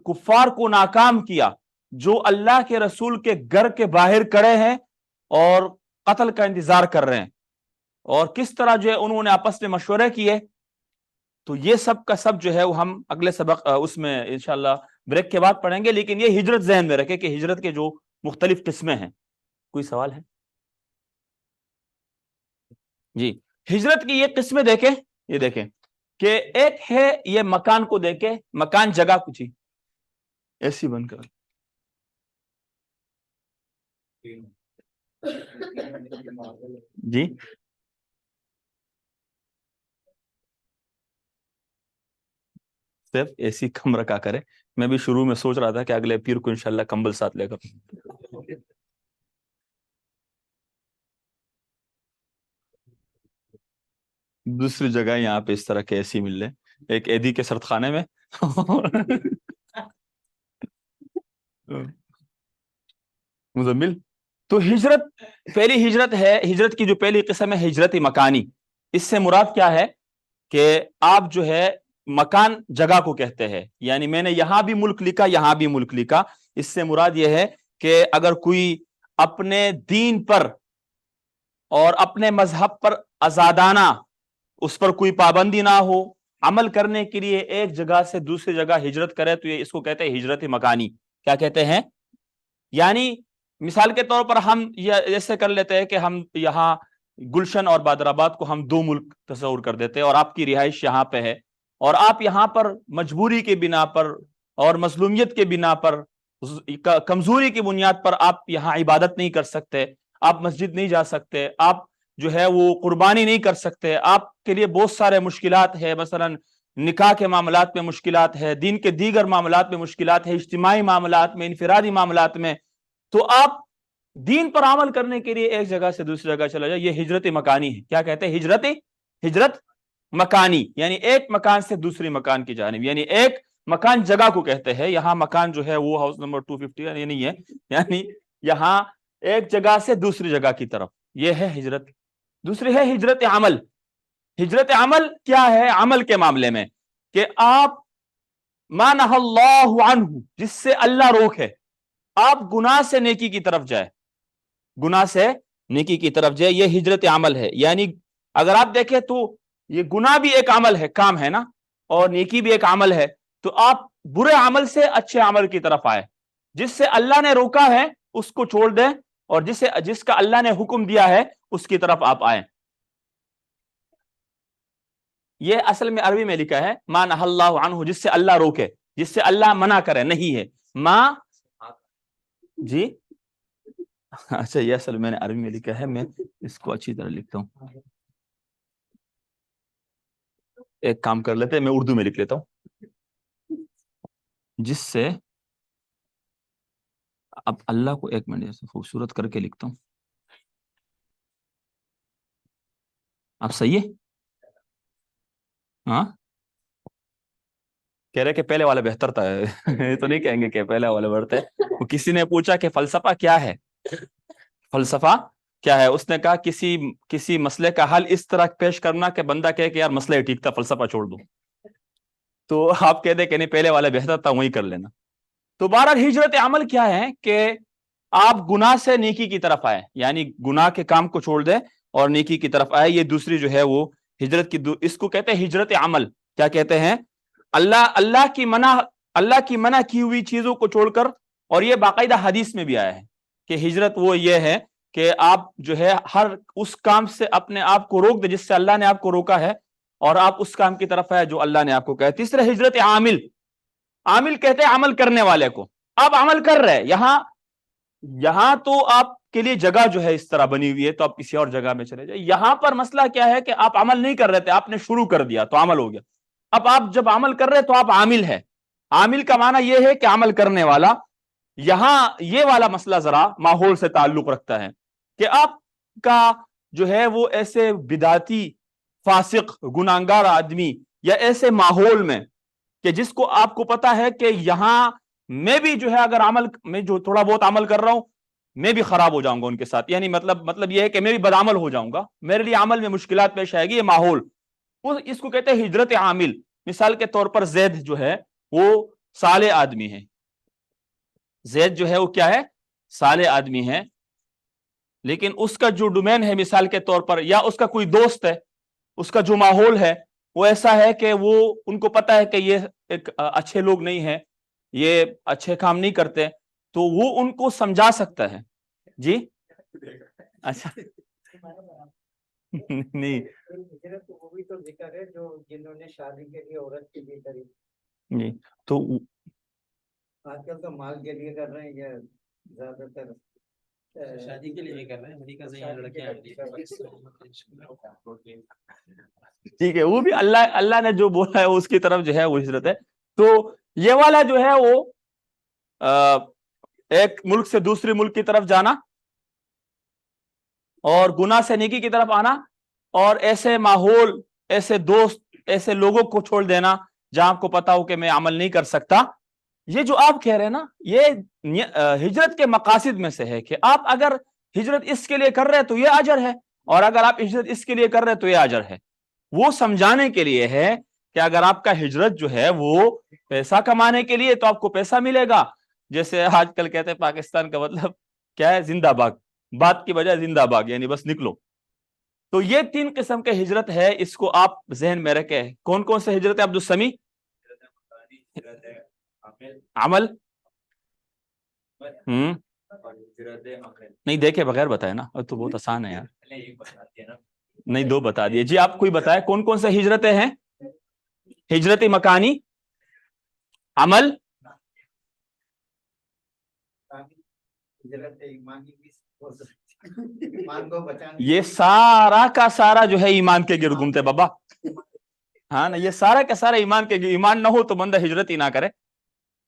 کفار کو ناکام کیا جو اللہ کے رسول کے گھر کے باہر کڑے ہیں اور قتل کا انتظار کر رہے ہیں، اور کس طرح جو ہے انہوں نے آپس میں مشورے کیے، تو یہ سب کا سب جو ہے وہ ہم اگلے سبق اس میں انشاءاللہ بریک کے بعد پڑھیں گے، لیکن یہ ہجرت ذہن میں رکھے کہ ہجرت کے جو مختلف قسمیں ہیں۔ کوئی سوال ہے؟ جی، ہجرت کی یہ قسمیں دیکھیں، یہ دیکھیں کہ ایک ہے یہ مکان کو دیکھیں، مکان جگہ کچھ ہی ایسی بن کر جی صرف ایسی کم رکھا کرے، میں بھی شروع میں سوچ رہا تھا کہ اگلے پیر کو انشاءاللہ کمبل ساتھ لے کر دوسری جگہ یہاں پہ اس طرح کے ایسی مل لے، ایک ایدی کے سرد خانے میں مزمل. تو ہجرت پہلی ہجرت ہے, ہجرت کی جو پہلی قسم ہے ہجرت مکانی. اس سے مراد کیا ہے کہ آپ جو ہے مکان جگہ کو کہتے ہیں, یعنی میں نے یہاں بھی ملک لکھا یہاں بھی ملک لکھا. اس سے مراد یہ ہے کہ اگر کوئی اپنے دین پر اور اپنے مذہب پر آزادانہ اس پر کوئی پابندی نہ ہو, عمل کرنے کے لیے ایک جگہ سے دوسری جگہ ہجرت کرے تو یہ اس کو کہتے ہیں ہجرت مکانی. کیا کہتے ہیں؟ یعنی مثال کے طور پر ہم ایسے کر لیتے ہیں کہ ہم یہاں گلشن اور بادر آباد کو ہم دو ملک تصور کر دیتے ہیں, اور آپ کی رہائش یہاں پہ ہے, اور آپ یہاں پر مجبوری کی بنا پر اور مظلومیت کے بنا پر کمزوری کی بنیاد پر آپ یہاں عبادت نہیں کر سکتے, آپ مسجد نہیں جا سکتے, آپ جو ہے وہ قربانی نہیں کر سکتے, آپ کے لیے بہت سارے مشکلات ہے, مثلا نکاح کے معاملات میں مشکلات ہے, دین کے دیگر معاملات میں مشکلات ہے, اجتماعی معاملات میں, انفرادی معاملات میں, تو آپ دین پر عمل کرنے کے لیے ایک جگہ سے دوسری جگہ چلا جائے, یہ ہجرت مکانی ہے. کیا کہتے ہیں؟ ہجرت مکانی, یعنی ایک مکان سے دوسری مکان کی جانب, یعنی ایک مکان جگہ کو کہتے ہیں. یہاں مکان جو ہے وہ ہاؤس نمبر 250 یہ نہیں ہے, یعنی یہاں ایک جگہ سے دوسری جگہ کی طرف, یہ ہے ہجرت. دوسری ہے ہجرت عمل. ہجرت عمل کیا ہے عمل کے معاملے میں؟ کہ آپ ما نہى اللہ عنہ, جس سے اللہ روکے, آپ گناہ سے نیکی کی طرف جائے, گناہ سے نیکی کی طرف جائے, یہ ہجرت عمل ہے. یعنی اگر آپ دیکھیں تو یہ گناہ بھی ایک عمل ہے, کام ہے نا, اور نیکی بھی ایک عمل ہے, تو آپ برے عمل سے اچھے عمل کی طرف آئے. جس سے اللہ نے روکا ہے اس کو چھوڑ دیں, اور جس کا اللہ نے حکم دیا ہے اس کی طرف آپ آئیں. یہ اصل میں عربی میں لکھا ہے ما نہى اللہ عنہ, جس سے اللہ روکے, جس سے اللہ منع کرے, نہیں ہے ما. جی اچھا, یہ اصل میں نے عربی میں لکھا ہے, میں اس کو اچھی طرح لکھتا ہوں. ایک کام کر لیتے ہیں, میں اردو میں لکھ لیتا ہوں. جس سے, اب اللہ کو ایک منٹ ایسے خوبصورت کر کے لکھتا ہوں. اب صحیح ہے؟ ہاں کہہ رہے کہ پہلے والا بہتر تھا. یہ تو نہیں کہیں گے کہ پہلے والا بڑھتا ہے. وہ کسی نے پوچھا کہ فلسفہ کیا ہے, فلسفہ کیا ہے؟ اس نے کہا کسی مسئلے کا حل اس طرح پیش کرنا کہ بندہ کہے کہ یار مسئلہ ہی ٹھیک تھا, فلسفہ چھوڑ دو. تو آپ کہہ دیں کہ نہیں پہلے والا بہتر تھا, وہی کر لینا. تو بہرحال ہجرت عمل کیا ہے کہ آپ گناہ سے نیکی کی طرف آئے, یعنی گناہ کے کام کو چھوڑ دیں اور نیکی کی طرف آئے. یہ دوسری جو ہے وہ ہجرت کی اس کو کہتے ہیں ہجرت عمل. کیا کہتے ہیں؟ اللہ کی منع کی ہوئی چیزوں کو چھوڑ کر, اور یہ باقاعدہ حدیث میں بھی آیا ہے کہ ہجرت وہ یہ ہے کہ آپ جو ہے ہر اس کام سے اپنے آپ کو روک دے جس سے اللہ نے آپ کو روکا ہے, اور آپ اس کام کی طرف آئے جو اللہ نے آپ کو کہا. تیسرا ہجرت عامل. عامل کہتے ہیں عمل کرنے والے کو. آپ عمل کر رہے, یہاں تو آپ کے لیے جگہ جو ہے اس طرح بنی ہوئی ہے, تو آپ کسی اور جگہ میں چلے جائیں. یہاں پر مسئلہ کیا ہے کہ آپ عمل نہیں کر رہے تھے, آپ نے شروع کر دیا تو عمل ہو گیا. اب آپ جب عمل کر رہے تو آپ عامل ہے. عامل کا معنی یہ ہے کہ عمل کرنے والا. یہاں یہ والا مسئلہ ذرا ماحول سے تعلق رکھتا ہے کہ آپ کا جو ہے وہ ایسے بدعتی فاسق گناہگار آدمی یا ایسے ماحول میں کہ جس کو آپ کو پتا ہے کہ یہاں میں بھی جو ہے اگر عمل میں جو تھوڑا بہت عمل کر رہا ہوں میں بھی خراب ہو جاؤں گا ان کے ساتھ, یعنی مطلب یہ ہے کہ میں بھی بدعمل ہو جاؤں گا, میرے لیے عمل میں مشکلات پیش آئے گی. یہ ماحول اس کو کہتے ہیں ہجرت عامل. مثال کے طور پر زید جو ہے وہ صالح آدمی ہے, زید جو ہے وہ کیا ہے؟ صالح آدمی ہے, لیکن اس کا جو ڈومین ہے مثال کے طور پر, یا اس کا کوئی دوست ہے, اس کا جو ماحول ہے وہ ایسا ہے کہ وہ ان کو پتا ہے کہ یہ ایک اچھے لوگ نہیں ہیں, یہ اچھے کام نہیں کرتے, تو وہ ان کو سمجھا سکتا ہے. جی اچھا نہیں وہ بھی تو ذکر ہے جو جنہوں نے شادی کے لیے عورت کے لیے کری. جی تو آج کل تو مال کے لیے کر رہے ہیں, یا زیادہ تر شادی کے لیے کر رہے ہیں. ٹھیک ہے, وہ بھی اللہ نے جو بولا ہے اس کی طرف جو ہے وہ ہجرت ہے. تو یہ والا جو ہے وہ ایک ملک سے دوسرے ملک کی طرف جانا, اور گناہ سے نیکی کی طرف آنا, اور ایسے ماحول, ایسے دوست, ایسے لوگوں کو چھوڑ دینا جہاں آپ کو پتا ہو کہ میں عمل نہیں کر سکتا, یہ جو آپ کہہ رہے ہیں نا یہ ہجرت کے مقاصد میں سے ہے کہ آپ اگر ہجرت اس کے لیے کر رہے تو یہ اجر ہے، اور اگر آپ ہجرت اس کے لیے کر رہے تو یہ اجر ہے۔ وہ سمجھانے کے لیے ہے کہ اگر آپ کا ہجرت جو ہے وہ پیسہ کمانے کے لیے تو آپ کو پیسہ ملے گا، جیسے آج کل کہتے ہیں پاکستان کا مطلب کیا ہے، زندہ باد، بات کی بجائے زندہ باد، یعنی بس نکلو۔ تو یہ 3 قسم کے ہجرت ہے، اس کو آپ ذہن میں رکھیں۔ کون کون سے ہجرت ہے عبدالسمی؟ عمل نہیں دیکھے بغیر بتائے نا، اب تو بہت آسان ہے یار، نہیں 2 بتا دیے جی۔ آپ کوئی بتائے کون کون سے ہجرتیں ہیں؟ ہجرت مکانی، عمل، یہ سارا کا سارا جو ہے ایمان کے گرد گھومتے بابا، ہاں نا، یہ سارا کا سارا ایمان کے، ایمان نہ ہو تو بندہ ہجرت ہی نہ کرے،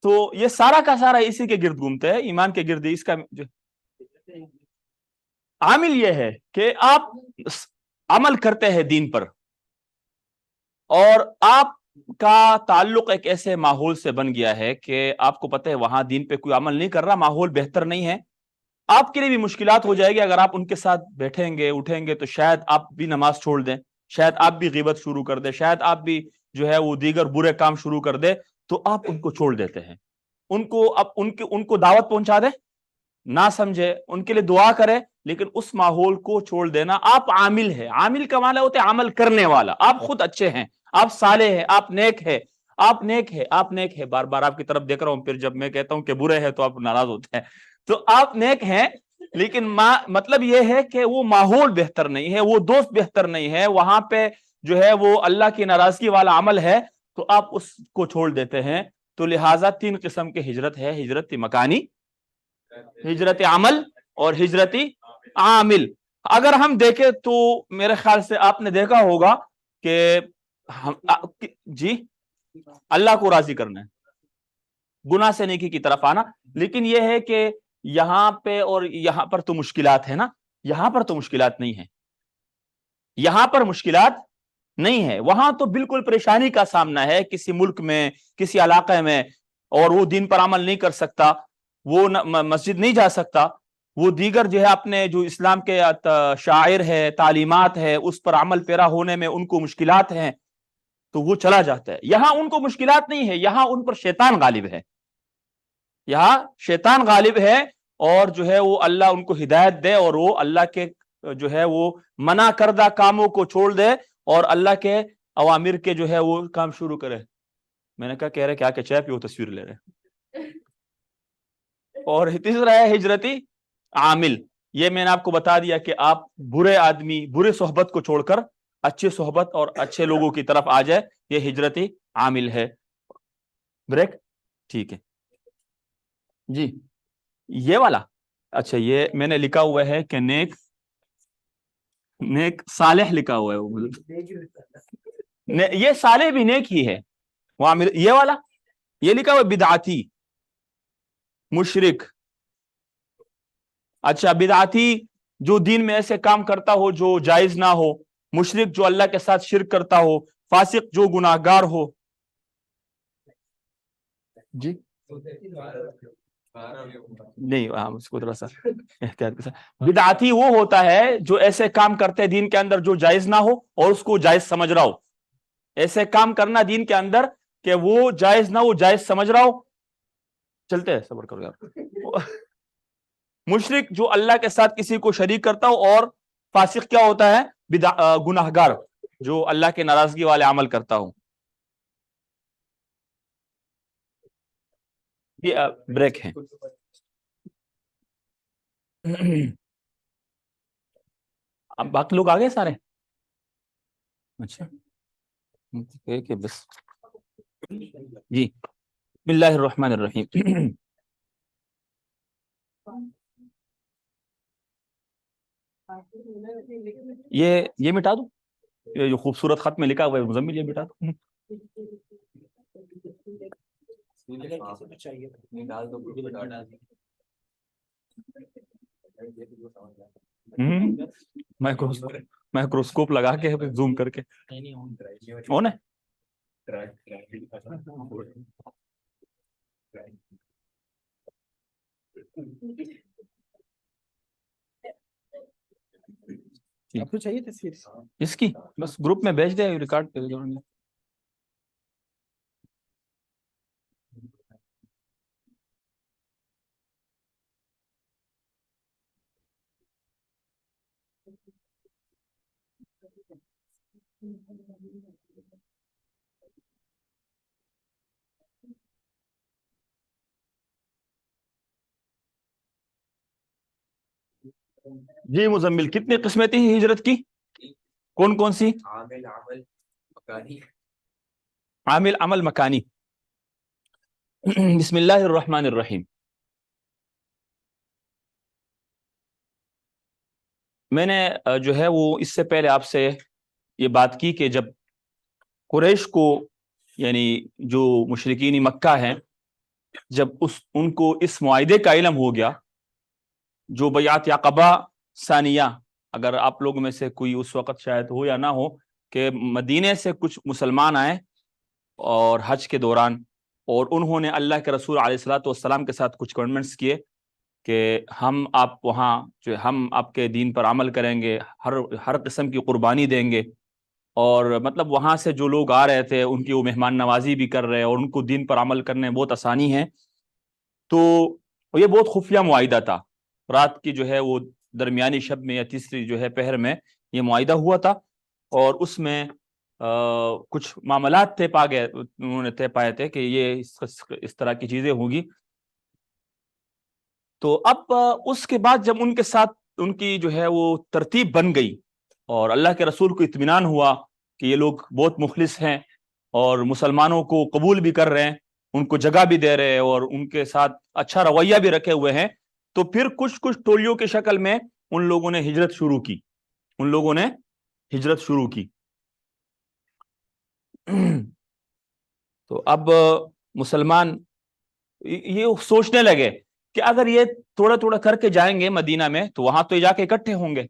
تو یہ سارا کا سارا اسی کے گرد گھومتے ہیں، ایمان کے گرد۔ اس کا عامل یہ ہے کہ آپ عمل کرتے ہیں دین پر، اور آپ کا تعلق ایک ایسے ماحول سے بن گیا ہے کہ آپ کو پتہ ہے وہاں دین پہ کوئی عمل نہیں کر رہا، ماحول بہتر نہیں ہے، آپ کے لیے بھی مشکلات ہو جائے گی اگر آپ ان کے ساتھ بیٹھیں گے اٹھیں گے، تو شاید آپ بھی نماز چھوڑ دیں، شاید آپ بھی غیبت شروع کر دیں، شاید آپ بھی جو ہے وہ دیگر برے کام شروع کر دیں، تو آپ ان کو چھوڑ دیتے ہیں، ان کو دعوت پہنچا دیں، نہ سمجھے، ان کے لیے دعا کرے، لیکن اس ماحول کو چھوڑ دینا۔ آپ عامل ہے، عامل کا معنی ہوتا ہے عمل کرنے والا، آپ خود اچھے ہیں، آپ صالح ہیں، آپ نیک ہے، آپ نیک ہے، آپ نیک ہے، بار بار آپ کی طرف دیکھ رہا ہوں، پھر جب میں کہتا ہوں کہ برے ہیں تو آپ ناراض ہوتے ہیں، تو آپ نیک ہیں، لیکن مطلب یہ ہے کہ وہ ماحول بہتر نہیں ہے، وہ دوست بہتر نہیں ہے، وہاں پہ جو ہے وہ اللہ کی ناراضگی والا عمل ہے، تو آپ اس کو چھوڑ دیتے ہیں۔ تو لہٰذا 3 قسم کے ہجرت ہے، ہجرت مکانی، ہجرت عمل، اور ہجرت عامل۔ اگر ہم دیکھیں تو میرے خیال سے آپ نے دیکھا ہوگا کہ جی اللہ کو راضی کرنا ہے، گناہ سے نیکی کی طرف آنا، لیکن یہ ہے کہ یہاں پہ اور یہاں پر تو مشکلات ہے نا، یہاں پر تو مشکلات نہیں ہے، یہاں پر مشکلات نہیں ہے، وہاں تو بالکل پریشانی کا سامنا ہے، کسی ملک میں، کسی علاقے میں، اور وہ دین پر عمل نہیں کر سکتا، وہ مسجد نہیں جا سکتا، وہ دیگر جو ہے اپنے جو اسلام کے شاعر ہے، تعلیمات ہے، اس پر عمل پیرا ہونے میں ان کو مشکلات ہیں، تو وہ چلا جاتا ہے۔ یہاں ان کو مشکلات نہیں ہے، یہاں ان پر شیطان غالب ہے، یہاں شیطان غالب ہے، اور جو ہے وہ اللہ ان کو ہدایت دے، اور وہ اللہ کے جو ہے وہ منع کردہ کاموں کو چھوڑ دے، اور اللہ کے اوامر کے جو ہے وہ کام شروع کرے۔ میں نے کہا کہہ رہے کیا کہ چائے پیو، تصویر لے رہے۔ اور تیسرا ہے ہجرتی عامل، یہ میں نے آپ کو بتا دیا کہ آپ برے آدمی، برے صحبت کو چھوڑ کر اچھے صحبت اور اچھے لوگوں کی طرف آ جائے، یہ ہجرتی عامل ہے۔ بریک ٹھیک ہے جی، یہ والا اچھا، یہ میں نے لکھا ہوا ہے کہ نیک صالح لکھا ہوا ہے، وہ یہ صالح بھی نیک ہی ہے، یہ والا یہ لکھا ہوا ہے بدعتی، مشرک۔ اچھا، بدعتی جو دین میں ایسے کام کرتا ہو جو جائز نہ ہو، مشرک جو اللہ کے ساتھ شرک کرتا ہو، فاسق جو گناہگار ہو۔ جی نہیں، اس کو تھوڑا سا احتیاط کے ساتھ، بدعتی وہ ہوتا ہے جو ایسے کام کرتے ہیں دین کے اندر جو جائز نہ ہو اور اس کو جائز سمجھ رہا ہو، ایسے کام کرنا دین کے اندر کہ وہ جائز نہ ہو جائز سمجھ رہا ہو۔ چلتے ہیں، صبر کرو یار۔ مشرک جو اللہ کے ساتھ کسی کو شریک کرتا ہو، اور فاسق کیا ہوتا ہے؟ گناہگار جو اللہ کے ناراضگی والے عمل کرتا ہوں۔ یہ بریک ہے۔ اب باقی لوگ آگے سارے؟ اچھا بس جی، بسم اللہ الرحمن الرحیم۔ یہ مٹا دوں، یہ جو خوبصورت خط میں لکھا ہوا ہے مزمل، یہ مٹا دوں۔ مائکروسکوپ لگا کے زوم کر کے آپ کو چاہیے تصویر اس کی بس گروپ میں بھیج دے, ریکارڈ کر دیں. جی مزمل, کتنی قسمیں تھیں ہجرت کی, کون کون سی؟ عامل عمل مکانی. بسم اللہ الرحمن الرحیم. میں نے جو ہے وہ اس سے پہلے آپ سے یہ بات کی کہ جب قریش کو, یعنی جو مشرکین مکہ ہیں, جب ان کو اس معاہدے کا علم ہو گیا جو بیعت عقبہ ثانیہ, اگر آپ لوگوں میں سے کوئی اس وقت شاید ہو یا نہ ہو, کہ مدینے سے کچھ مسلمان آئے اور حج کے دوران, اور انہوں نے اللہ کے رسول علیہ الصلوۃ والسلام کے ساتھ کچھ کمٹمنٹس کیے کہ ہم آپ وہاں جو ہم آپ کے دین پر عمل کریں گے, ہر قسم کی قربانی دیں گے, اور مطلب وہاں سے جو لوگ آ رہے تھے ان کی وہ مہمان نوازی بھی کر رہے ہیں, اور ان کو دین پر عمل کرنے میں بہت آسانی ہے. تو یہ بہت خفیہ معاہدہ تھا, رات کی جو ہے وہ درمیانی شب میں یا تیسری جو ہے پہر میں یہ معاہدہ ہوا تھا, اور اس میں کچھ معاملات انہوں نے طے پائے تھے کہ یہ اس طرح کی چیزیں ہوگی. تو اب اس کے بعد جب ان کے ساتھ ان کی جو ہے وہ ترتیب بن گئی, اور اللہ کے رسول کو اطمینان ہوا کہ یہ لوگ بہت مخلص ہیں اور مسلمانوں کو قبول بھی کر رہے ہیں, ان کو جگہ بھی دے رہے ہیں, اور ان کے ساتھ اچھا رویہ بھی رکھے ہوئے ہیں, تو پھر کچھ ٹولیوں کی شکل میں ان لوگوں نے ہجرت شروع کی. تو اب مسلمان یہ سوچنے لگے کہ اگر یہ تھوڑا تھوڑا کر کے جائیں گے مدینہ میں تو وہاں تو جا کے اکٹھے ہوں گے,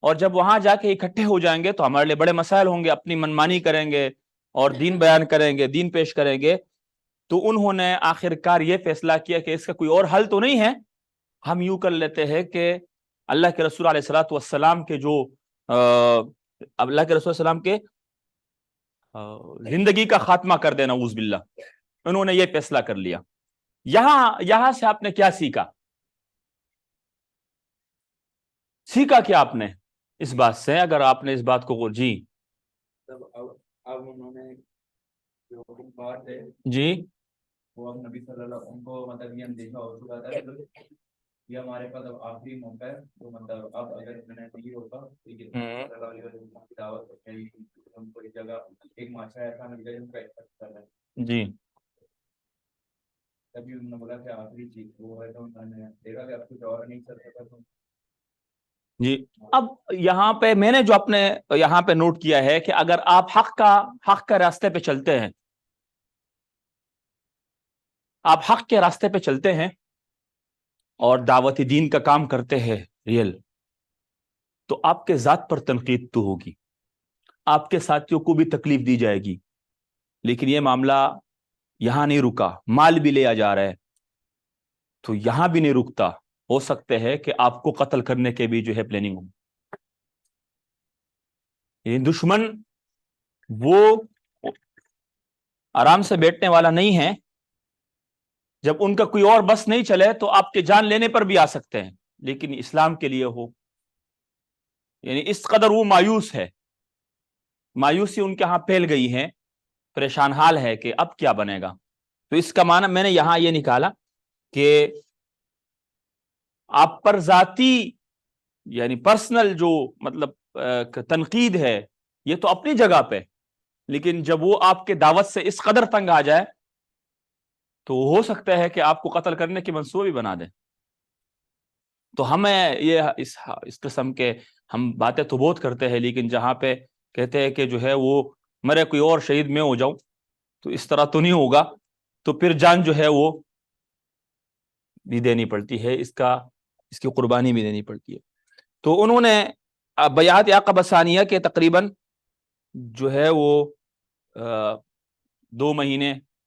اور جب وہاں جا کے اکٹھے ہو جائیں گے تو ہمارے لیے بڑے مسائل ہوں گے, اپنی منمانی کریں گے اور دین بیان کریں گے, دین پیش کریں گے. تو انہوں نے آخر کار یہ فیصلہ کیا کہ اس کا کوئی اور حل تو نہیں ہے, ہم یوں کر لیتے ہیں کہ اللہ کے رسول علیہ الصلوۃ والسلام کے جو اللہ کے رسول السلام کے زندگی کا خاتمہ کر دینا, نعوذ باللہ. انہوں نے یہ فیصلہ کر لیا. یہاں سے آپ نے کیا سیکھا کیا آپ نے اس بات سے, اگر آپ نے اس بات کو جی اب انہوں نے جو بات ہے جی وہ اب نبی صلی اللہ علیہ وسلم کو مطلب یہ اندیشہ ہو چکا تھا یہ ہمارے پاس اب آخری موقع ہے, تو مطلب اب اگر میں نے نہیں ہوگا تو یہ صلی اللہ علیہ وسلم کی دعوت ہم کو ایک جگہ ایک معاشرہ ایسا مل گیا جن کا ایکسپٹ کر رہا ہے. جی تبھی انہوں نے بولا کہ آخری چیز وہ ہے, تو انہوں نے دیکھا کہ اب کچھ اور نہیں چل سکتا. تو جی اب یہاں پہ میں نے جو اپنے یہاں پہ نوٹ کیا ہے کہ اگر آپ حق کا راستے پہ چلتے ہیں, آپ حق کے راستے پہ چلتے ہیں اور دعوت دین کا کام کرتے ہیں ریئل, تو آپ کے ذات پر تنقید تو ہوگی, آپ کے ساتھیوں کو بھی تکلیف دی جائے گی, لیکن یہ معاملہ یہاں نہیں رکا, مال بھی لیا جا رہا ہے تو یہاں بھی نہیں رکتا, ہو سکتے ہے کہ آپ کو قتل کرنے کے بھی جو ہے پلاننگ ہو. یہ دشمن وہ آرام سے بیٹھنے والا نہیں ہے, جب ان کا کوئی اور بس نہیں چلے تو آپ کے جان لینے پر بھی آ سکتے ہیں, لیکن اسلام کے لیے ہو, یعنی اس قدر وہ مایوس ہے, مایوسی ان کے ہاں پھیل گئی ہے, پریشان حال ہے کہ اب کیا بنے گا. تو اس کا معنی میں نے یہاں یہ نکالا کہ آپ پر ذاتی یعنی پرسنل جو مطلب تنقید ہے یہ تو اپنی جگہ پہ, لیکن جب وہ آپ کے دعوت سے اس قدر تنگ آ جائے تو ہو سکتا ہے کہ آپ کو قتل کرنے کی منصوبہ بھی بنا دیں. تو ہمیں یہ اس قسم کے ہم باتیں تو بہت کرتے ہیں, لیکن جہاں پہ کہتے ہیں کہ جو ہے وہ مرے کوئی اور شہید میں ہو جاؤں, تو اس طرح تو نہیں ہوگا, تو پھر جان جو ہے وہ بھی دینی پڑتی ہے, اس کی قربانی بھی دینی پڑتی ہے. تو انہوں نے بیعت عقبہ ثانیہ کے تقریباً جو ہے وہ 2 مہینے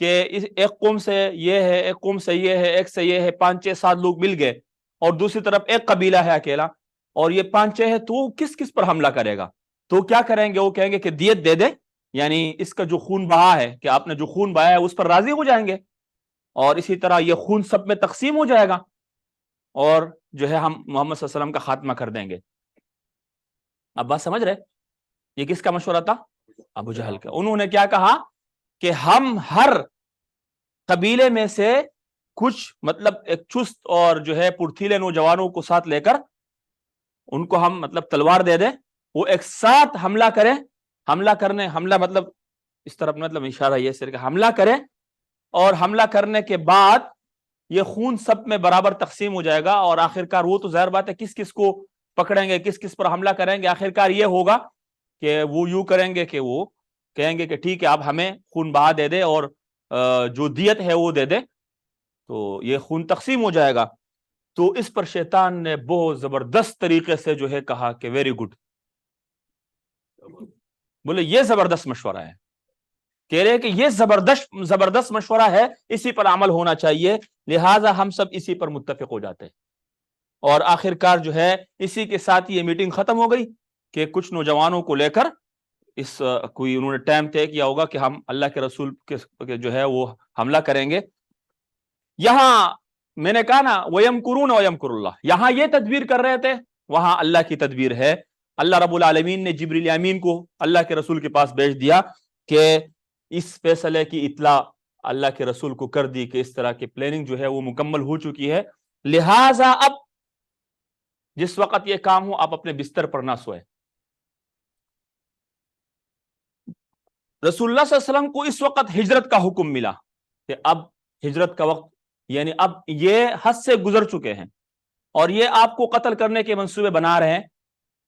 کہ ایک قوم سے یہ ہے، ایک قوم سے یہ ہے، ایک سے یہ ہے، 5-6-7 لوگ مل گئے، اور دوسری طرف ایک قبیلہ ہے اکیلا، اور یہ 5-6 ہے، تو کس کس پر حملہ کرے گا؟ تو کیا کریں گے؟ وہ کہیں گے کہ دیت دے دے، یعنی اس کا جو خون بہا ہے، کہ آپ نے جو خون بہایا ہے اس پر راضی ہو جائیں گے، اور اسی طرح یہ خون سب میں تقسیم ہو جائے گا، اور جو ہے ہم محمد صلی اللہ علیہ وسلم کا خاتمہ کر دیں گے۔ اب بات سمجھ رہے؟ یہ کس کا مشورہ تھا؟ ابو جہل کا۔ انہوں نے کیا کہا کہ ہم ہر قبیلے میں سے کچھ مطلب ایک چست اور جو ہے پرتھیلے نوجوانوں کو ساتھ لے کر ان کو ہم مطلب تلوار دے دیں، وہ ایک ساتھ حملہ کریں، حملہ مطلب اس طرف مطلب اشارہ یہ سر کہ حملہ کریں، اور حملہ کرنے کے بعد یہ خون سب میں برابر تقسیم ہو جائے گا، اور آخرکار وہ تو ظاہر بات ہے کس کس کو پکڑیں گے، کس کس پر حملہ کریں گے، آخرکار یہ ہوگا کہ وہ یوں کریں گے کہ وہ کہیں گے کہ ٹھیک ہے آپ ہمیں خون بہا دے دے اور جو دیت ہے وہ دے دے، تو یہ خون تقسیم ہو جائے گا۔ تو اس پر شیطان نے بہت زبردست طریقے سے جو ہے کہا کہ ویری گڈ، بولے یہ زبردست مشورہ ہے، کہہ رہے کہ یہ زبردست مشورہ ہے، اسی پر عمل ہونا چاہیے، لہٰذا ہم سب اسی پر متفق ہو جاتے ہیں۔ اور آخرکار جو ہے اسی کے ساتھ یہ میٹنگ ختم ہو گئی کہ کچھ نوجوانوں کو لے کر کوئی انہوں نے ٹائم طے کیا ہوگا کہ ہم اللہ کے رسول کے جو ہے وہ حملہ کریں گے۔ یہاں میں نے کہا نا وَيَمْكُرُونَ وَيَمْكُرُ اللَّهُ، یہاں یہ تدبیر کر رہے تھے، وہاں اللہ کی تدبیر ہے۔ اللہ رب العالمین نے جبریل امین کو اللہ کے رسول کے پاس بھیج دیا کہ اس فیصلے کی اطلاع اللہ کے رسول کو کر دی کہ اس طرح کی پلاننگ جو ہے وہ مکمل ہو چکی ہے، لہٰذا اب جس وقت یہ کام ہو آپ اپنے بستر پر نہ سوئے۔ رسول اللہ صلی اللہ علیہ وسلم کو اس وقت ہجرت کا حکم ملا کہ اب ہجرت کا وقت، یعنی اب یہ حد سے گزر چکے ہیں اور یہ آپ کو قتل کرنے کے منصوبے بنا رہے ہیں۔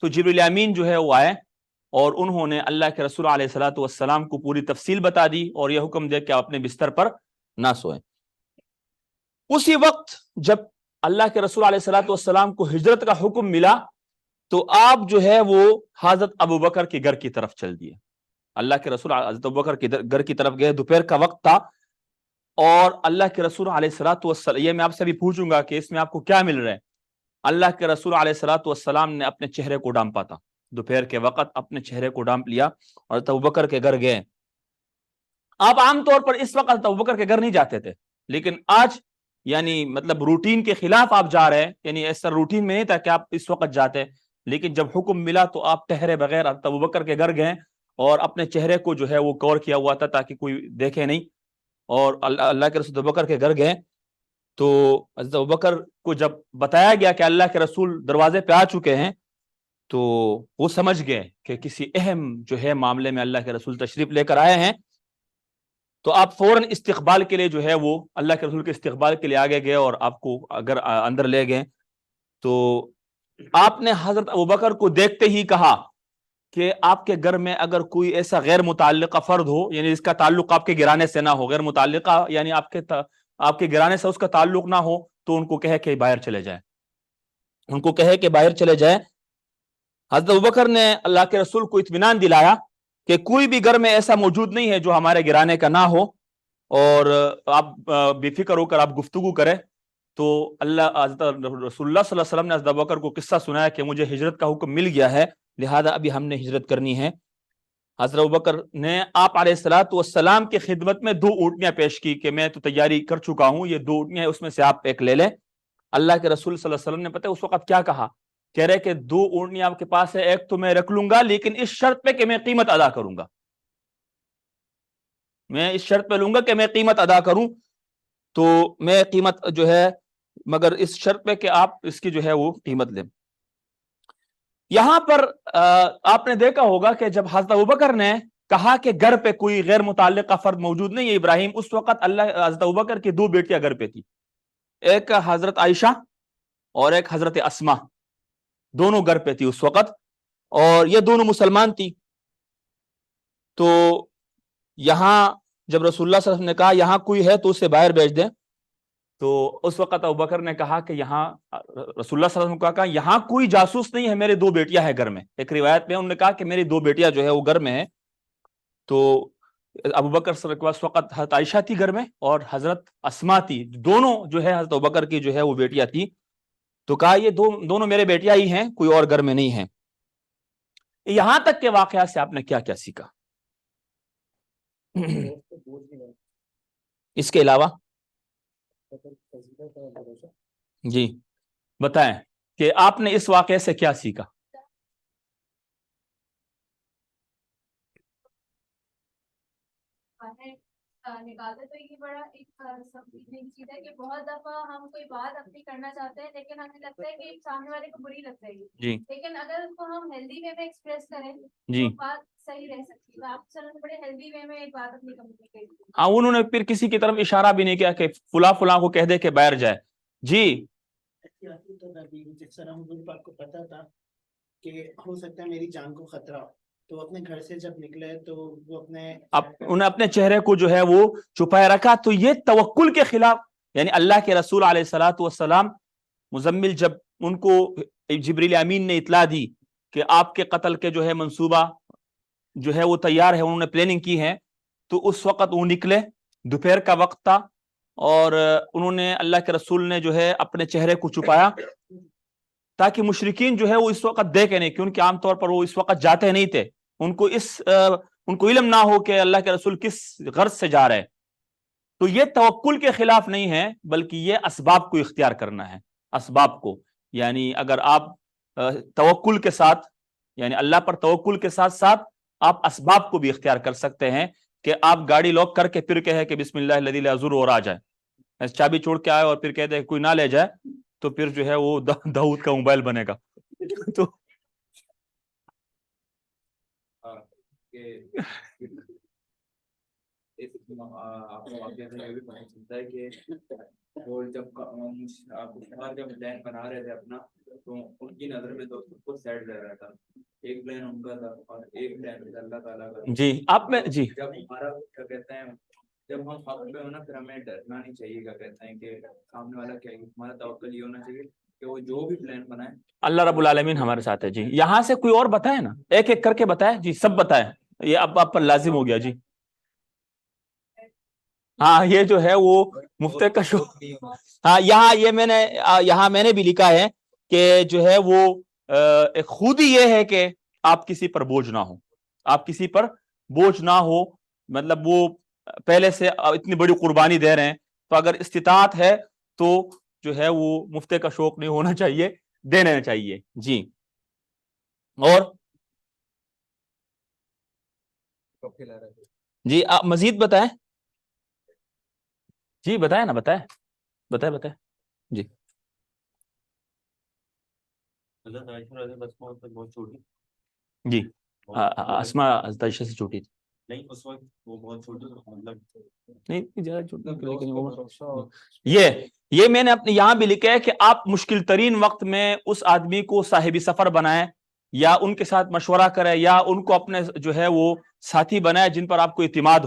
تو جبریل امین جو ہے وہ آئے اور انہوں نے اللہ کے رسول علیہ الصلوۃ والسلام کو پوری تفصیل بتا دی اور یہ حکم دے کہ آپ اپنے بستر پر نہ سوئیں۔ اسی وقت جب اللہ کے رسول علیہ الصلوۃ والسلام کو ہجرت کا حکم ملا تو آپ جو ہے وہ حضرت ابوبکر کے گھر کی طرف چل دیے۔ اللہ کے رسول حضرت ابوبکر کے گھر کی طرف گئے، دوپہر کا وقت تھا، اور اللہ کے رسول علیہ الصلوۃ والسلام، یہ میں آپ سے بھی پوچھوں گا کہ اس میں آپ کو کیا مل رہا ہے؟ اللہ کے رسول علیہ الصلوۃ والسلام نے اپنے چہرے کو ڈھانپا تھا، دوپہر کے وقت اپنے چہرے کو ڈھانپ لیا اور حضرت ابوبکر کے گھر گئے۔ آپ عام طور پر اس وقت حضرت ابوبکر کے گھر نہیں جاتے تھے، لیکن آج یعنی مطلب روٹین کے خلاف آپ جا رہے ہیں، یعنی ایسا روٹین میں نہیں تھا کہ آپ اس وقت جاتے، لیکن جب حکم ملا تو آپ ٹہرے بغیر حضرت ابوبکر کے گھر گئے اور اپنے چہرے کو جو ہے وہ کور کیا ہوا تھا تاکہ کوئی دیکھے نہیں، اور اللہ کے رسول ابوبکر کے گھر گئے تو حضرت ابوبکر کو جب بتایا گیا کہ اللہ کے رسول دروازے پہ آ چکے ہیں تو وہ سمجھ گئے کہ کسی اہم جو ہے معاملے میں اللہ کے رسول تشریف لے کر آئے ہیں، تو آپ فوراً استقبال کے لیے جو ہے وہ اللہ کے رسول کے استقبال کے لیے آگے گئے اور آپ کو اگر اندر لے گئے تو آپ نے حضرت ابوبکر کو دیکھتے ہی کہا کہ آپ کے گھر میں اگر کوئی ایسا غیر متعلقہ فرد ہو، یعنی اس کا تعلق آپ کے گھرانے سے نہ ہو، غیر متعلقہ یعنی آپ کے گھرانے سے اس کا تعلق نہ ہو، تو ان کو کہے کہ باہر چلے جائیں، ان کو کہے کہ باہر چلے جائیں۔ حضرت ابوبکر نے اللہ کے رسول کو اطمینان دلایا کہ کوئی بھی گھر میں ایسا موجود نہیں ہے جو ہمارے گھرانے کا نہ ہو، اور آپ بے فکر ہو کر آپ گفتگو کریں۔ تو حضرت رسول اللہ صلی اللہ علیہ وسلم نے حضرت ابوبکر کو قصہ سنایا کہ مجھے ہجرت کا حکم مل گیا ہے، لہذا ابھی ہم نے ہجرت کرنی ہے۔ حضرت ابوبکر نے آپ علیہ الصلوۃ والسلام کی خدمت میں 2 اونٹنیاں پیش کی کہ میں تو تیاری کر چکا ہوں، یہ 2 اونٹنیاں اس میں سے آپ ایک لے لیں۔ اللہ کے رسول صلی اللہ علیہ وسلم نے پتہ اس وقت کیا کہا؟ کہہ رہے کہ 2 اونٹنیاں آپ کے پاس ہے، ایک تو میں رکھ لوں گا لیکن اس شرط پہ کہ میں قیمت ادا کروں گا، میں اس شرط پہ لوں گا کہ میں قیمت ادا کروں، تو میں قیمت جو ہے مگر اس شرط پہ کہ آپ اس کی جو ہے وہ قیمت لیں۔ یہاں پر آپ نے دیکھا ہوگا کہ جب حضرت ابوبکر نے کہا کہ گھر پہ کوئی غیر متعلقہ فرد موجود نہیں ہے ابراہیم، اس وقت حضرت ابوبکر کی 2 بیٹیاں گھر پہ تھی، ایک حضرت عائشہ اور ایک حضرت اسما، دونوں گھر پہ تھی اس وقت، اور یہ دونوں مسلمان تھی۔ تو یہاں جب رسول اللہ صلی اللہ علیہ وسلم نے کہا یہاں کوئی ہے تو اسے باہر بھیج دیں، تو اس وقت ابوبکر نے کہا کہ یہاں رسول اللہ صلی اللہ علیہ وسلم کو کہا یہاں کوئی جاسوس نہیں ہے، میرے 2 بیٹیاں ہیں گھر میں۔ ایک روایت میں انہوں نے کہا کہ میری 2 بیٹیاں جو ہے وہ گھر میں ہیں۔ تو ابو بکر صلی اللہ علیہ وسلم اس وقت حضرت عائشہ تھی گھر میں اور حضرت اسما تھی، دونوں جو ہے حضرت ابو بکر کی جو ہے وہ بیٹیاں تھی. تو کہا یہ دونوں میرے بیٹیاں ہی ہیں، کوئی اور گھر میں نہیں ہے. یہاں تک کے واقعات سے آپ نے کیا کیا سیکھا؟ اس کے علاوہ جی بتائیں کہ آپ نے اس واقعے سے کیا سیکھا؟ نکالتے تو یہ بڑا ایک چیز ہے کہ بہت دفعہ ہم کوئی بات اپنی کرنا چاہتے ہیں لیکن ہمیں لگتا ہے کہ سامنے والے کو بری لگ جائے گی، جی لیکن اگر اس کو ہم ہیلدی وے میں ایکسپریس کریں جی تو بات صحیح رہ سکتی ہے. آپ چلو بڑے ہیلدی وے میں ایک بات اپنی کمیونیکیٹ کی. ہاں، انہوں نے پھر کسی کی طرف اشارہ بھی نہیں کیا کہ فلاں فلاں کو کہہ دے کہ باہر جائے. جی جس طرح حضور پاک کو پتا تھا کہ ہو سکتا ہے میری جان کو خطرہ ہو، تو اپنے گھر سے جب نکلے تو وہ انہیں اپنے چہرے کو جو ہے وہ چھپائے رکھا. تو یہ توکل کے خلاف، یعنی اللہ کے رسول علیہ الصلوۃ والسلام مزمل جب ان کو جبریل امین نے اطلاع دی کہ آپ کے قتل کے جو ہے منصوبہ جو ہے وہ تیار ہے، انہوں نے پلاننگ کی ہے، تو اس وقت وہ نکلے، دوپہر کا وقت تھا، اور انہوں نے اللہ کے رسول نے جو ہے اپنے چہرے کو چھپایا تاکہ مشرکین جو ہے وہ اس وقت دیکھیں نہیں، کیونکہ عام طور پر وہ اس وقت جاتے نہیں تھے، ان کو علم نہ ہو کہ اللہ کے رسول کس غرض سے جا رہے. تو یہ توکل کے خلاف نہیں ہے، بلکہ یہ اسباب کو اختیار کرنا ہے. اسباب کو، یعنی اگر آپ توکل کے ساتھ، یعنی اللہ پر توکل کے ساتھ ساتھ آپ اسباب کو بھی اختیار کر سکتے ہیں کہ آپ گاڑی لاک کر کے پھر کہے کہ بسم اللہ الذی لا یضر اور آ جائے، چابی چھوڑ کے آئے اور پھر کہتے ہیں کوئی نہ لے جائے، تو پھر جو ہے وہ داؤد کا موبائل بنے گا. تو آپ کو واقعہ سے یہ بھی پتہ چلتا ہے کہ وہ جب پلان بنا رہے تھے اپنا، تو ان کی نظر میں تو سب کو سیٹ رہ رہا تھا. ایک پلان ان کا تھا اور ایک پلان اللہ تعالیٰ کا. جی آپ میں جی جب ہمارا کیا کہتے ہیں، جب ہم حق پہ ہونا پھر ہمیں ڈرنا نہیں چاہیے، کیا کہتے ہیں کہ سامنے والا کیا ہے، ہمارا توکل یہ ہونا چاہیے کہ وہ جو بھی پلان بنائے اللہ رب العالمین ہمارے ساتھ ہے. جی یہاں سے کوئی اور بتائے نا، ایک ایک کر کے بتائے. جی سب بتائے، یہ اب آپ پر لازم ہو گیا. جی ہاں یہ جو ہے وہ مفتی کا شو. ہاں یہاں میں نے بھی لکھا ہے کہ جو ہے وہ ایک خوبی یہ ہے کہ آپ کسی پر بوجھ نہ ہو، آپ کسی پر بوجھ نہ ہو، مطلب وہ پہلے سے اتنی بڑی قربانی دے رہے ہیں، تو اگر استطاعت ہے تو جو ہے وہ مفتی کا شوق نہیں ہونا چاہیے، دینا چاہیے. جی اور جی آپ مزید بتائیں. جی بتائیں نا، بتائیں. جی بہت چھوٹی، جی اسما عائشہ سے چھوٹی تھی. نہیں اس وقت وہ بہت چھوٹی، مطلب نہیں زیادہ چھوٹی. یہ میں نے اپنے یہاں بھی لکھا ہے کہ آپ مشکل ترین وقت میں اس آدمی کو صاحب سفر بنائیں، یا ان کے ساتھ مشورہ کریں، یا ان کو اپنے جو ہے وہ ساتھی بنائیں جن پر آپ کو اعتماد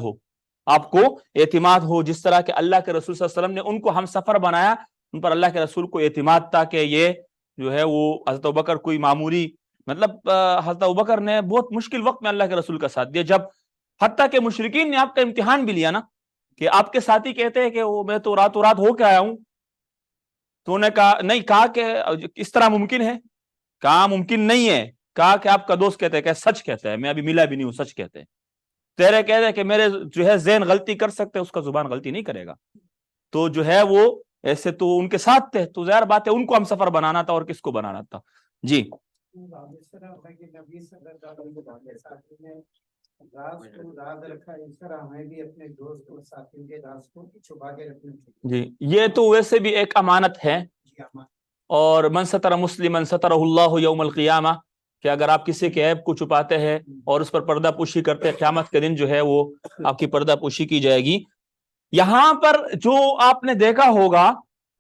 ہو. جس طرح کہ اللہ کے رسول صلی اللہ علیہ وسلم نے ان کو ہم سفر بنایا، ان پر اللہ کے رسول کو اعتماد تھا کہ یہ جو ہے وہ حضرت ابوبکر کوئی معمولی، مطلب حضرت ابوبکر نے بہت مشکل وقت میں اللہ کے رسول کا ساتھ دیا، جب حتیٰ کہ مشرکین نے آپ کا امتحان بھی لیا نا، کہ آپ کے ساتھی کہتے ہیں کہ وہ میں تو راتوں رات ہو کے آیا ہوں، تو انہوں نے کہا نہیں، کہا کہ اس طرح ممکن ہے، کہا ممکن نہیں ہے، کہا کہ آپ کا دوست کہتے ہیں کہ سچ کہتا ہے، میں ابھی ملا بھی نہیں ہوں، سچ کہتے ہیں. تیرے کہتے ہیں کہ میرے جو ہے ذہن غلطی کر سکتے، اس کا زبان غلطی نہیں کرے گا. تو جو ہے وہ ایسے تو ان کے ساتھ تھے، تو ظاہر بات ہے ان کو ہم سفر بنانا تھا، اور کس کو بنانا تھا. جی اس طرح ہوتا ہے کہ نبی صلی اللہ علیہ وسلم کے ساتھ میں راز کو راز رکھا، اس طرح ہمیں بھی اپنے دوست اور ساتھیوں کے راز کو چھپا کے رکھنا چاہیے. جی یہ تو ویسے بھی ایک امانت ہے، اور من ستر مسلما سترہ اللہ یوم القیامہ، کہ اگر آپ کسی کے عیب کو چھپاتے ہیں اور اس پر پردہ پوشی کرتے ہیں، قیامت کے دن جو ہے وہ آپ کی پردہ پوشی کی جائے گی. یہاں پر جو آپ نے دیکھا ہوگا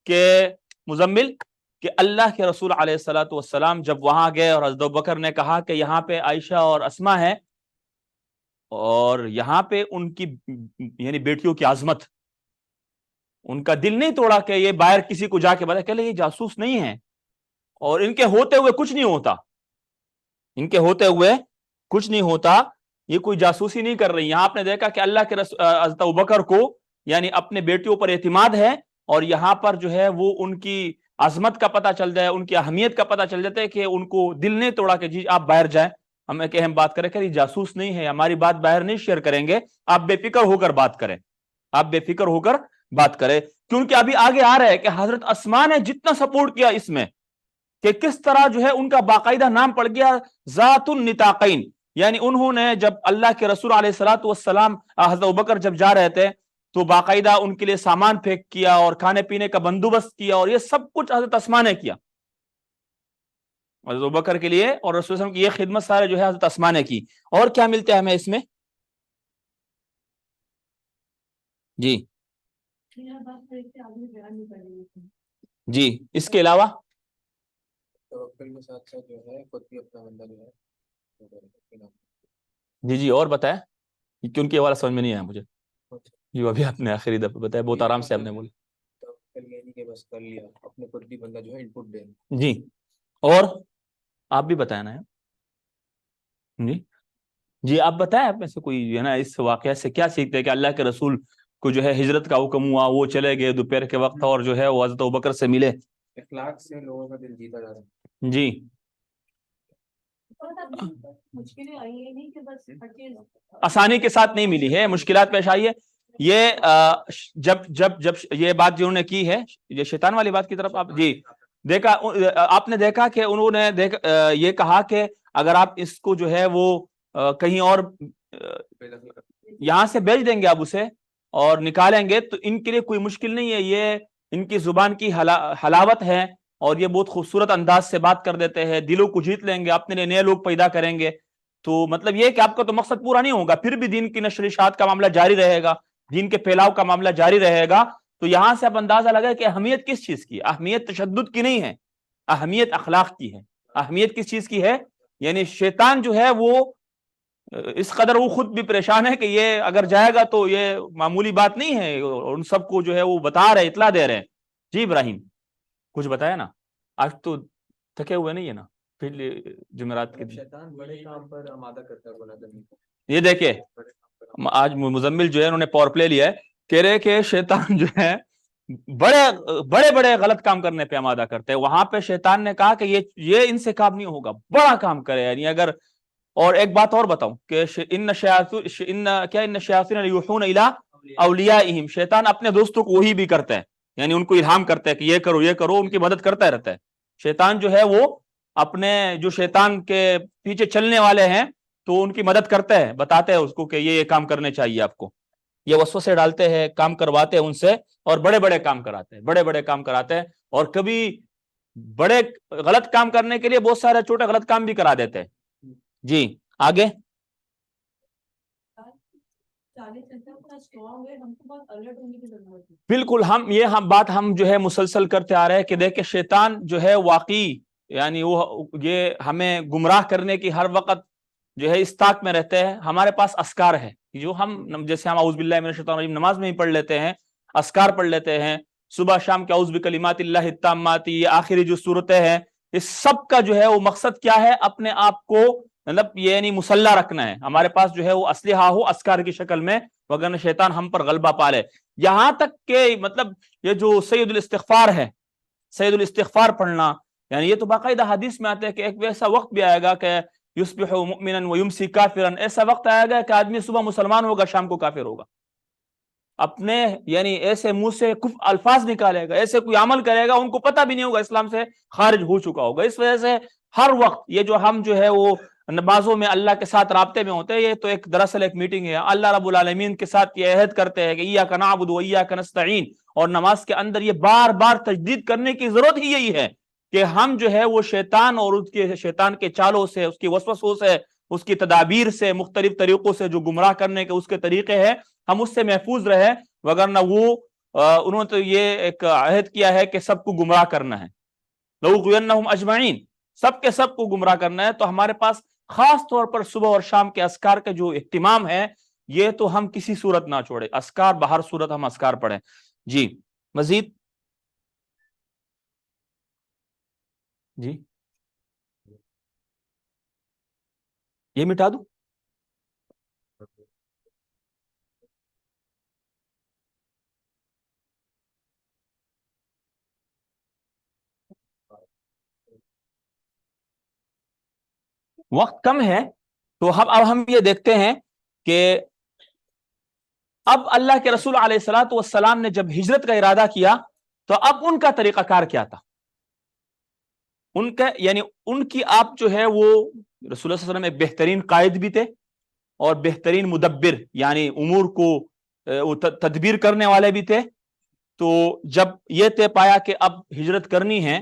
کہ مزمل، کہ اللہ کے رسول علیہ الصلوۃ والسلام جب وہاں گئے اور حضرت ابوبکر نے کہا کہ یہاں پہ عائشہ اور اسما ہے، اور یہاں پہ ان کی یعنی بیٹیوں کی عظمت، ان کا دل نہیں توڑا کہ یہ باہر کسی کو جا کے بتا، کہ یہ جاسوس نہیں ہے، اور ان کے ہوتے ہوئے کچھ نہیں ہوتا، یہ کوئی جاسوسی نہیں کر رہی. یہاں آپ نے دیکھا کہ اللہ کے حضرت ابوبکر کو یعنی اپنے بیٹیوں پر اعتماد ہے, اور یہاں پر جو ہے وہ ان کی عظمت کا پتہ چل جائے, ان کی اہمیت کا پتہ چل جاتا ہے کہ ان کو دل نہیں توڑا کہ جی آپ باہر جائیں, ہم ایک اہم بات کریں کہ یہ جاسوس نہیں ہے, ہماری بات باہر نہیں شیئر کریں گے, آپ بے فکر ہو کر بات کریں, آپ بے فکر ہو کر بات کریں. کیونکہ ابھی آگے آ رہا ہے کہ حضرت اسماء نے جتنا سپورٹ کیا اس میں کہ کس طرح جو ہے ان کا باقاعدہ نام پڑ گیا ذات النطاقین, یعنی انہوں نے جب اللہ کے رسول علیہ الصلوۃ والسلام حضرت ابوبکر جب جا رہے تھے تو باقاعدہ ان کے لیے سامان پھینک کیا اور کھانے پینے کا بندوبست کیا, اور یہ سب کچھ حضرت اسماء نے کیا حضرت ابوبکر کے لیے, اور رسول اللہ کی یہ خدمت سارے جو ہے حضرت اسماء نے کی. اور کیا ملتا ہے ہمیں اس میں؟ جی جی اس کے علاوہ توکل کے ساتھ ساتھ جو ہے خود بھی اپنا بندہ جو ہے. جی جی اور بتائیں کہ ان کے حوالہ سمجھ میں نہیں آیا مجھے. جو ابھی آپ نے آخری دفعہ بتایا بہت آرام سے آپ نے بولا. توکل یہ نہیں کہ بس کر لیا, اپنے خود بھی بندہ جو ہے ان پٹ دے. جی اور آپ بھی بتائیں نا. جی جی آپ بتائیں, آپ میں سے کوئی جو ہے نا اس واقعہ سے کیا سیکھتے ہیں کہ اللہ کے رسول کو جو ہے ہجرت کا حکم ہوا, وہ چلے گئے دوپہر کے وقت اور جو ہے وہ حضرت ابوبکر سے ملے. اخلاق سے لوگوں کا دل جیتا جاتا ہے. جی مشکلیں آئی ہیں نہیں کہ بس ہر چیز آسانی کے ساتھ نہیں ملی ہے, مشکلات پیش آئی ہے. یہ جب جب جب یہ بات جنہوں نے کی ہے, یہ شیطان والی بات کی طرف آپ جی دیکھا, آپ نے دیکھا کہ انہوں نے یہ کہا کہ اگر آپ اس کو جو ہے وہ کہیں اور یہاں سے بھیج دیں گے آپ اسے اور نکالیں گے تو ان کے لیے کوئی مشکل نہیں ہے, یہ ان کی زبان کی حلاوت ہے اور یہ بہت خوبصورت انداز سے بات کر دیتے ہیں, دلوں کو جیت لیں گے, اپنے لیے نئے لوگ پیدا کریں گے. تو مطلب یہ کہ آپ کا تو مقصد پورا نہیں ہوگا, پھر بھی دین کی نشر و اشاعت کا معاملہ جاری رہے گا, دین کے پھیلاؤ کا معاملہ جاری رہے گا. تو یہاں سے آپ اندازہ لگائے کہ اہمیت کس چیز کی, اہمیت تشدد کی نہیں ہے, اہمیت اخلاق کی ہے. اہمیت کس چیز کی ہے؟ یعنی شیطان جو ہے وہ اس قدر وہ خود بھی پریشان ہے کہ یہ اگر جائے گا تو یہ معمولی بات نہیں ہے, ان سب کو جو ہے وہ بتا رہے, اطلاع دے رہے ہیں. جی ابراہیم کچھ بتایا نا, آج تو تھکے ہوئے نہیں ہے نا, پھر جمعرات کے دن شیطان بڑے کام پر آمادہ کرتا ہے گناہ کرنے کو. یہ دیکھیں آج مزمل جو ہے انہوں نے پاور پلے لیا ہے, کہہ رہے کہ شیطان جو ہے بڑے بڑے غلط کام کرنے پہ آمادہ کرتے ہیں. وہاں پہ شیطان نے کہا کہ یہ ان سے کام نہیں ہوگا, بڑا کام کرے. یعنی اگر اور ایک بات اور بتاؤں کہ ان الشیاطین یوحون الی اولیائہم, شیطان اپنے دوستوں کو وہی بھی کرتا ہے, یعنی ان کو الہام کرتا ہے کہ یہ کرو یہ کرو, ان کی مدد کرتا رہتا ہے. شیطان جو ہے وہ اپنے جو شیطان کے پیچھے چلنے والے ہیں تو ان کی مدد کرتا ہے, بتاتے ہیں اس کو کہ یہ کام کرنے چاہیے آپ کو, یہ وسوسے ڈالتے ہیں, کام کرواتے ہیں ان سے, اور بڑے بڑے کام کراتے ہیں, بڑے بڑے کام کراتے ہیں. اور کبھی بڑے غلط کام کرنے کے لیے بہت سارے چھوٹے غلط کام بھی کرا دیتے ہیں. جی آگے. بالکل ہم بات جو ہے مسلسل کرتے آ رہے ہیں کہ دیکھیں شیطان جو ہے واقعی یعنی وہ یہ ہمیں گمراہ کرنے کی ہر وقت جو ہے اس طاق میں رہتے ہیں. ہمارے پاس اذکار ہے جو ہم جیسے ہم اعوذ باللہ من الشیطان الرجیم نماز میں ہی پڑھ لیتے ہیں, اذکار پڑھ لیتے ہیں صبح شام کے, اعوذ بکلمات اللہ التامات, یہ آخری جو صورتیں ہیں, اس سب کا جو ہے وہ مقصد کیا ہے, اپنے آپ کو مطلب یعنی مسلح رکھنا ہے. ہمارے پاس جو ہے وہ اسلحہ ہو اذکار کی شکل میں, وگرنہ شیطان ہم پر غلبہ پالے. یہاں تک کہ مطلب یہ جو سید الاستغفار ہے, سید الاستغفار پڑھنا, یعنی یہ تو باقاعدہ حدیث میں آتا ہے کہ ایک ویسا وقت بھی آئے گا کہ یصبح مؤمنا ویمسی کافرا, ایسا وقت آئے گا کہ آدمی صبح مسلمان ہوگا شام کو کافر ہوگا. اپنے یعنی ایسے منہ سے کفر الفاظ نکالے گا, ایسے کوئی عمل کرے گا ان کو پتہ بھی نہیں ہوگا, اسلام سے خارج ہو چکا ہوگا. اس وجہ سے ہر وقت یہ جو ہم جو ہے وہ نمازوں میں اللہ کے ساتھ رابطے میں ہوتے ہیں, یہ تو ایک دراصل ایک میٹنگ ہے. اللہ رب العالمین کے ساتھ یہ عہد کرتے ہیں کہ ایاک نعبد و ایاک نستعین, اور نماز کے اندر یہ بار بار تجدید کرنے کی ضرورت ہی یہی ہے کہ ہم جو ہے وہ شیطان اور اس کے شیطان کے چالوں سے, اس کی وسوسوں سے, اس کی تدابیر سے, مختلف طریقوں سے جو گمراہ کرنے کے اس کے طریقے ہیں, ہم اس سے محفوظ رہے. وگرنہ وہ انہوں نے تو یہ ایک عہد کیا ہے کہ سب کو گمراہ کرنا ہے, لأغوینہم اجمعین, سب کے سب کو گمراہ کرنا ہے. تو ہمارے پاس خاص طور پر صبح اور شام کے اذکار کا جو اہتمام ہے یہ تو ہم کسی صورت نہ چھوڑے, اذکار بہر صورت ہم اذکار پڑھیں. جی مزید. جی یہ مٹا دوں, وقت کم ہے تو اب ہم یہ دیکھتے ہیں کہ اب اللہ کے رسول علیہ الصلوۃ والسلام نے جب ہجرت کا ارادہ کیا تو اب ان کا طریقہ کار کیا تھا. ان کا یعنی ان کی آپ جو ہے وہ رسول اللہ صلی اللہ علیہ وسلم ایک بہترین قائد بھی تھے اور بہترین مدبر یعنی امور کو تدبیر کرنے والے بھی تھے. تو جب یہ طے پایا کہ اب ہجرت کرنی ہے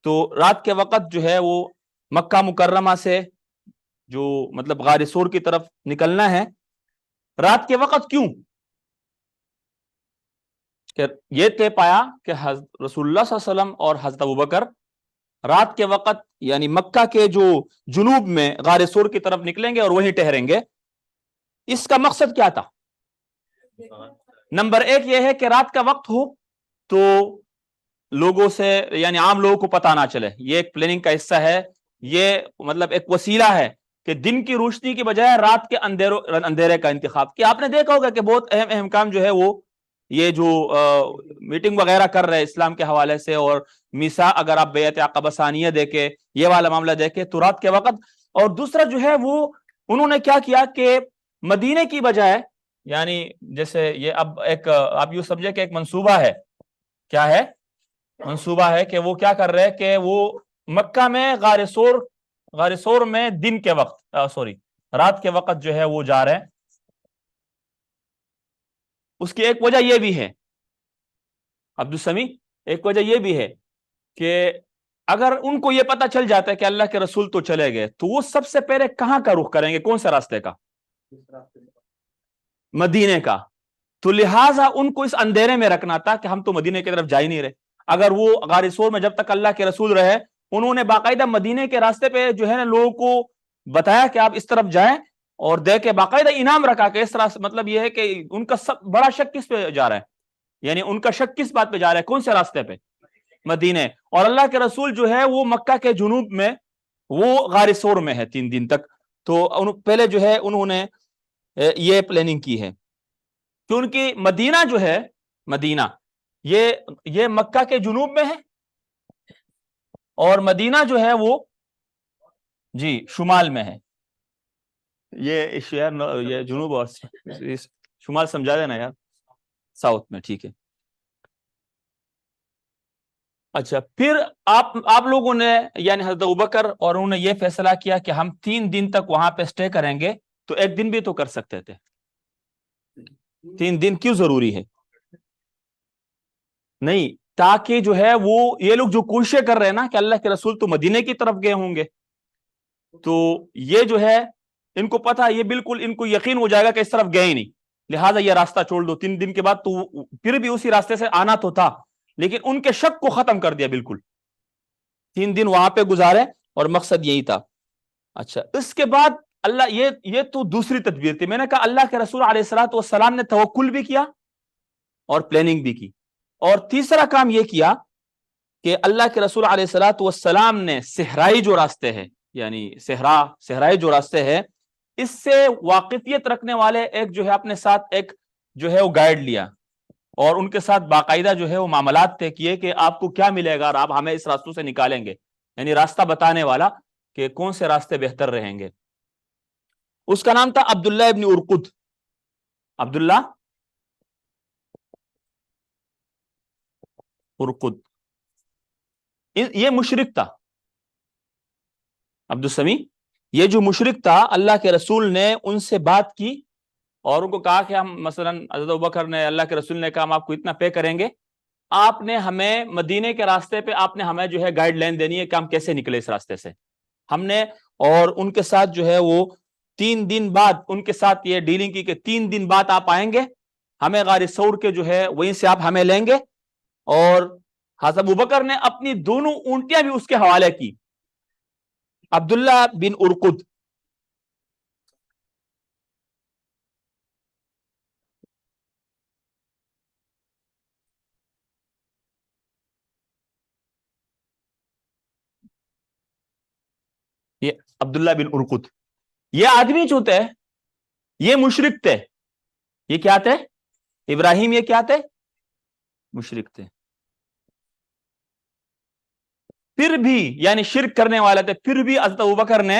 تو رات کے وقت جو ہے وہ مکہ مکرمہ سے جو مطلب غار ثور کی طرف نکلنا ہے. رات کے وقت کیوں؟ کہ یہ طے پایا کہ رسول اللہ صلی اللہ علیہ وسلم اور حضرت ابوبکر رات کے وقت یعنی مکہ کے جو جنوب میں غار ثور کی طرف نکلیں گے اور وہیں ٹھہریں گے. اس کا مقصد کیا تھا؟ نمبر ایک یہ ہے کہ رات کا وقت ہو تو لوگوں سے یعنی عام لوگوں کو پتہ نہ چلے. یہ ایک پلاننگ کا حصہ ہے, یہ مطلب ایک وسیلہ ہے کہ دن کی روشنی کی بجائے رات کے اندھیرے کا انتخاب کیا. آپ نے دیکھا ہوگا کہ بہت اہم اہم کام جو ہے وہ یہ جو میٹنگ وغیرہ کر رہے اسلام کے حوالے سے اور میثاق, اگر آپ بیعت عقبہ ثانیہ دیکھیں, یہ والا معاملہ دیکھیں تو رات کے وقت. اور دوسرا جو ہے وہ انہوں نے کیا کیا کہ مدینے کی بجائے یعنی جیسے یہ اب ایک آپ یوں سمجھے کہ ایک منصوبہ ہے. کیا ہے؟ منصوبہ ہے کہ وہ کیا کر رہے ہیں کہ وہ مکہ میں غار ثور میں دن کے وقت رات کے وقت جو ہے وہ جا رہے ہیں. اس کی ایک وجہ یہ بھی ہے عبدالسمی, ایک وجہ یہ بھی ہے کہ اگر ان کو یہ پتہ چل جاتا ہے کہ اللہ کے رسول تو چلے گئے تو وہ سب سے پہلے کہاں کا رخ کریں گے؟ کون سے راستے کا؟ مدینے کا. تو لہٰذا ان کو اس اندھیرے میں رکھنا تھا کہ ہم تو مدینے کی طرف جا ہی نہیں رہے. اگر وہ غار ثور میں جب تک اللہ کے رسول رہے انہوں نے باقاعدہ مدینے کے راستے پہ جو ہے نا لوگوں کو بتایا کہ آپ اس طرف جائیں اور دیکھ کے باقاعدہ انعام رکھا کہ اس طرح سے. مطلب یہ ہے کہ ان کا سب بڑا شک کس پہ جا رہا ہے, یعنی ان کا شک کس بات پہ جا رہا ہے؟ کون سے راستے پہ؟ مدینے. اور اللہ کے رسول جو ہے وہ مکہ کے جنوب میں وہ غار ثور میں ہے 3 دن تک. تو پہلے جو ہے انہوں نے یہ پلاننگ کی ہے کیونکہ مدینہ جو ہے مدینہ یہ مکہ کے جنوب میں ہے اور مدینہ جو ہے وہ جی شمال میں ہے. یہ شہر یہ جنوب اور شمال سمجھا دینا یار, ساؤتھ میں. ٹھیک ہے. اچھا, پھر آپ لوگوں نے یعنی حضرت ابوبکر اور انہوں نے یہ فیصلہ کیا کہ ہم 3 دن تک وہاں پہ سٹے کریں گے. تو 1 دن بھی تو کر سکتے تھے, 3 دن کیوں ضروری ہے؟ نہیں, تاکہ جو ہے وہ یہ لوگ جو کوششیں کر رہے ہیں نا کہ اللہ کے رسول تو مدینے کی طرف گئے ہوں گے, تو یہ جو ہے ان کو پتا, یہ بالکل ان کو یقین ہو جائے گا کہ اس طرف گئے ہی نہیں, لہٰذا یہ راستہ چھوڑ دو. 3 دن کے بعد تو پھر بھی اسی راستے سے آنا تو تھا, لیکن ان کے شک کو ختم کر دیا بالکل. 3 دن وہاں پہ گزارے اور مقصد یہی تھا. اچھا, اس کے بعد اللہ یہ تو دوسری تدبیر تھی. میں نے کہا اللہ کے رسول علیہ الصلوۃ والسلام نے توکل بھی کیا اور پلاننگ بھی کی. اور تیسرا کام یہ کیا کہ اللہ کے رسول علیہ الصلوۃ والسلام نے صحرائی جو راستے ہیں یعنی صحرائی جو راستے ہیں اس سے واقفیت رکھنے والے ایک جو ہے اپنے ساتھ ایک جو ہے وہ گائیڈ لیا اور ان کے ساتھ باقاعدہ جو ہے وہ معاملات طے کیے کہ آپ کو کیا ملے گا اور آپ ہمیں اس راستوں سے نکالیں گے, یعنی راستہ بتانے والا کہ کون سے راستے بہتر رہیں گے. اس کا نام تھا عبداللہ ابن ارقد. عبداللہ ارقد یہ مشرک تھا. عبدالسمی یہ جو مشرک تھا, اللہ کے رسول نے ان سے بات کی اور ان کو کہا کہ ہم مثلا حضرت ابوبکر نے اللہ کے رسول نے کہا ہم آپ کو اتنا پے کریں گے, آپ نے ہمیں مدینے کے راستے پہ آپ نے ہمیں جو ہے گائیڈ لائن دینی ہے کہ ہم کیسے نکلے اس راستے سے. ہم نے اور ان کے ساتھ جو ہے وہ 3 دن بعد ان کے ساتھ یہ ڈیلنگ کی کہ 3 دن بعد آپ آئیں گے, ہمیں غار ثور کے جو ہے وہیں سے آپ ہمیں لیں گے. اور حضرت ابوبکر نے اپنی دونوں اونٹیاں بھی اس کے حوالے کی. عبداللہ بن ارقد یہ عبداللہ بن ارقد یہ آدمی جو تھے یہ مشرک تھے. یہ کیا تھے؟ ابراہیم یہ کیا تھے؟ مشرک تھے. پھر بھی یعنی شرک کرنے والے تھے, پھر بھی حضرت ابوبکر نے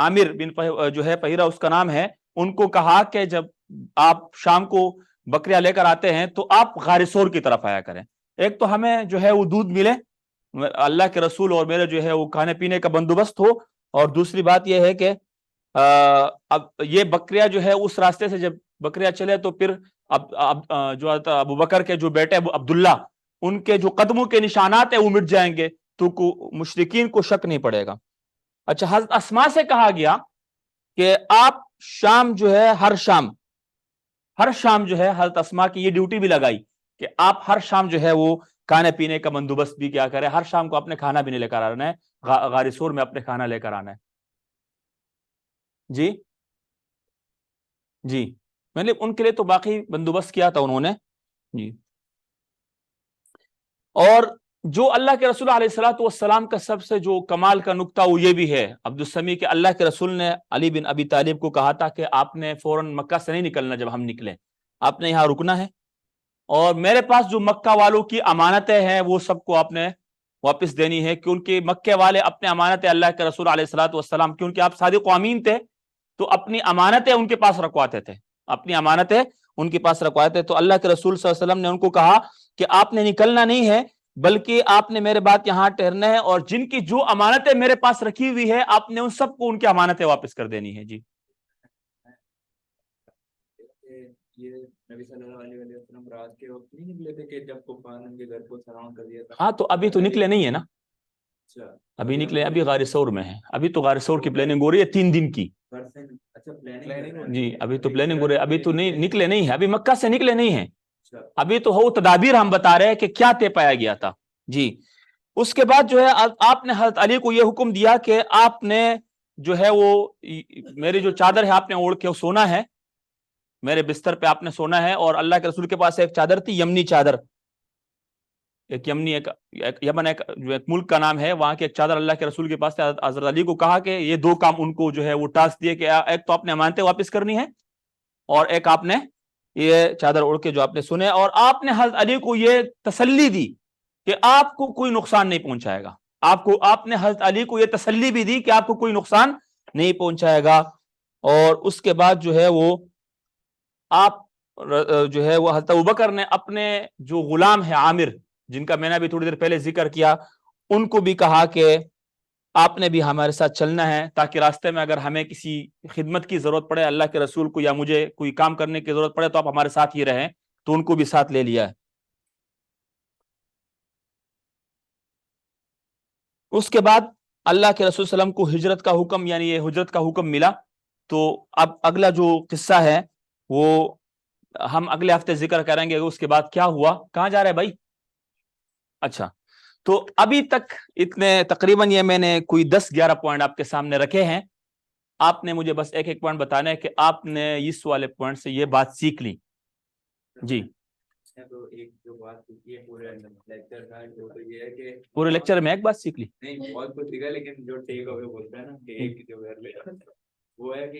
عامر بن جو ہے پہیرہ اس کا نام ہے, ان کو کہا کہ جب آپ شام کو بکریاں لے کر آتے ہیں تو آپ غار ثور کی طرف آیا کریں. ایک تو ہمیں جو ہے وہ دودھ ملے, اللہ کے رسول اور میرے جو ہے وہ کھانے پینے کا بندوبست ہو, اور دوسری بات یہ ہے کہ اب یہ بکریاں جو ہے اس راستے سے جب بکریاں چلے تو پھر جو ابو بکر کے جو بیٹے عبداللہ, ان کے جو قدموں کے نشانات ہیں وہ مٹ جائیں گے, تو مشرکین کو شک نہیں پڑے گا. اچھا, حضرت اسما سے کہا گیا کہ آپ شام جو ہے ہر شام جو ہے, حضرت اسما کی یہ ڈیوٹی بھی لگائی کہ آپ ہر شام جو ہے وہ کھانے پینے کا بندوبست بھی کیا کرے, ہر شام کو اپنے کھانا بھی نہیں لے کر آنا ہے, غار ثور میں اپنے کھانا لے کر آنا ہے. جی جی, مطلب ان کے لیے تو باقی بندوبست کیا تھا انہوں نے. جی, اور جو اللہ کے رسول علیہ الصلوۃ والسلام کا سب سے جو کمال کا نقطہ وہ یہ بھی ہے عبدالسمی, کہ اللہ کے رسول نے علی بن ابی طالب کو کہا تھا کہ آپ نے فوراً مکہ سے نہیں نکلنا, جب ہم نکلیں آپ نے یہاں رکنا ہے, اور میرے پاس جو مکہ والوں کی امانتیں ہیں وہ سب کو آپ نے واپس دینی ہے, کیونکہ مکے والے اپنے امانتیں اللہ کے رسول علیہ الصلوۃ والسلام, کیونکہ آپ صادق و امین تھے تو اپنی امانتیں ان کے پاس رکھواتے تھے, اپنی امانتیں ان کے پاس رکھواتے. تو اللہ کے رسول صلی اللہ علیہ وسلم نے ان کو کہا کہ آپ نے نکلنا نہیں ہے, بلکہ آپ نے میرے بات یہاں ٹھہرنا ہے, اور جن کی جو امانتیں میرے پاس رکھی ہوئی ہے آپ نے ان سب کو ان کی امانتیں واپس کر دینی ہے. جی, یہ نبی صلی اللہ علیہ وسلم رات کے وقت نہیں نکلے تھے کہ جب طوفان ان کے گھر کو سراؤنڈ کر دیا تھا؟ ہاں, تو ابھی تو نکلے نہیں ہے نا, اچھا ابھی نکلے, ابھی غار ثور میں ہے, ابھی تو غار ثور کی پلاننگ ہو رہی ہے 3 دن کی. اچھا پلاننگ جی, ابھی تو پلاننگ ہو رہی ہے, ابھی تو نہیں نکلے نہیں ہے, ابھی مکہ سے نکلے نہیں ہیں, ابھی تو ہو تدابیر ہم بتا رہے ہیں کہ کیا طے پایا گیا تھا. جی, اس کے بعد جو ہے آپ نے حضرت علی کو یہ حکم دیا کہ آپ نے جو ہے وہ میری جو چادر ہے آپ نے اوڑھ کے سونا ہے, میرے بستر پہ آپ نے سونا ہے, اور اللہ کے رسول کے پاس ایک چادر تھی یمنی چادر, ایک یمنی یمن ایک ملک کا نام ہے, وہاں کی ایک چادر اللہ کے رسول کے پاس. حضرت علی کو کہا کہ یہ 2 کام ان کو جو ہے وہ ٹاسک دیے کہ ایک تو آپ نے امانتیں واپس کرنی ہے, اور ایک آپ نے یہ چادر اوڑھ کے جو آپ نے سنے, اور آپ نے حضرت علی کو یہ تسلی دی کہ آپ کو کوئی نقصان نہیں پہنچائے گا. آپ نے حضرت علی کو یہ تسلی بھی دی کہ آپ کو کوئی نقصان نہیں پہنچائے گا. اور اس کے بعد جو ہے وہ آپ جو ہے وہ حضرت ابوبکر نے اپنے جو غلام ہے عامر, جن کا میں نے بھی تھوڑی دیر پہلے ذکر کیا, ان کو بھی کہا کہ آپ نے بھی ہمارے ساتھ چلنا ہے, تاکہ راستے میں اگر ہمیں کسی خدمت کی ضرورت پڑے اللہ کے رسول کو, یا مجھے کوئی کام کرنے کی ضرورت پڑے تو آپ ہمارے ساتھ ہی رہیں. تو ان کو بھی ساتھ لے لیا ہے. اس کے بعد اللہ کے رسول صلی اللہ علیہ وسلم کو ہجرت کا حکم, یعنی یہ ہجرت کا حکم ملا. تو اب اگلا جو قصہ ہے وہ ہم اگلے ہفتے ذکر کریں گے. اس کے بعد کیا ہوا, کہاں جا رہے بھائی؟ اچھا, تو ابھی تک اتنے تقریباً یہ میں نے کوئی 10-11 پوائنٹ آپ کے سامنے رکھے ہیں. آپ نے مجھے بس ایک پوائنٹ بتانا ہے کہ آپ نے اس والے پوائنٹ سے یہ بات سیکھ لی. جی, تو ایک جو بات ہے پورے لیکچر کا جو یہ ہے کہ پورے لیکچر میں ایک بات سیکھ لی نہیں, بہت کچھ سیکھا, لیکن جو ٹیک اوے بولتے ہیں نا کہ ایک جو وہ ہے کہ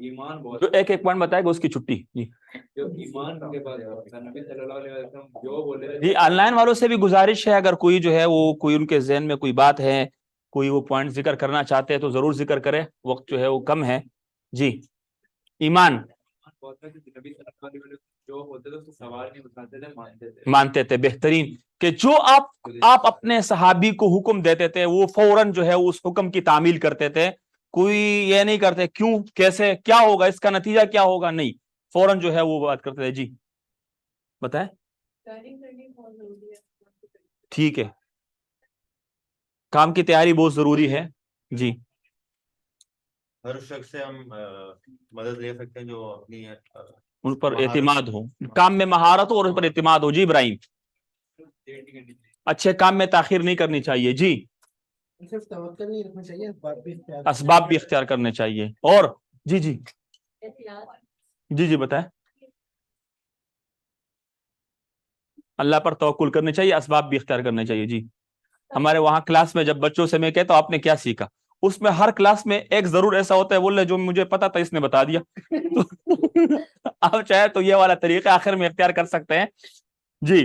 ایمان بہت, جو ایک پوائنٹ بتائے گا اس کی چھٹی. جی, جو ایمان کے بعد نبی صلی اللہ علیہ وسلم جو بولے, جی آن لائن والوں سے بھی گزارش ہے, اگر کوئی جو ہے وہ کوئی ان کے ذہن میں کوئی بات ہے, کوئی وہ پوائنٹ ذکر کرنا چاہتے ہیں تو ضرور ذکر کرے, وقت جو ہے وہ کم ہے. جی, ایمان جو ہوتے تھے تو سوال نہیں اٹھاتے تھے, مانتے تھے. بہترین کہ جو آپ اپنے صحابی کو حکم دیتے تھے وہ فوراً جو ہے اس حکم کی تعمیل کرتے تھے. کوئی یہ نہیں کرتے کیوں, کیسے, کیا ہوگا, اس کا نتیجہ کیا ہوگا, نہیں, فوراً جو ہے وہ بات کرتے تھے. جی بتائیں. ٹھیک ہے, کام کی تیاری بہت ضروری ہے. جی, ہر شخص سے ہم مدد لے سکتے ہیں جو اپنی ان پر اعتماد ہو, کام میں مہارت ہو اور ان پر اعتماد ہو. جی ابراہیم, اچھے کام میں تاخیر نہیں کرنی چاہیے. جی, صرف توکل نہیں رکھنا چاہیے, اسباب بھی اختیار کرنے چاہیے. اور جی جی جی جی بتائیں. اللہ پر توکل کرنے چاہیے, اسباب بھی اختیار کرنے چاہیے. جی, ہمارے وہاں کلاس میں جب بچوں سے میں کہتا ہوں آپ نے کیا سیکھا, اس میں ہر کلاس میں ایک ضرور ایسا ہوتا ہے بول رہے جو مجھے پتا تھا اس نے بتا دیا. آپ چاہے تو یہ والا طریقہ آخر میں اختیار کر سکتے ہیں. جی,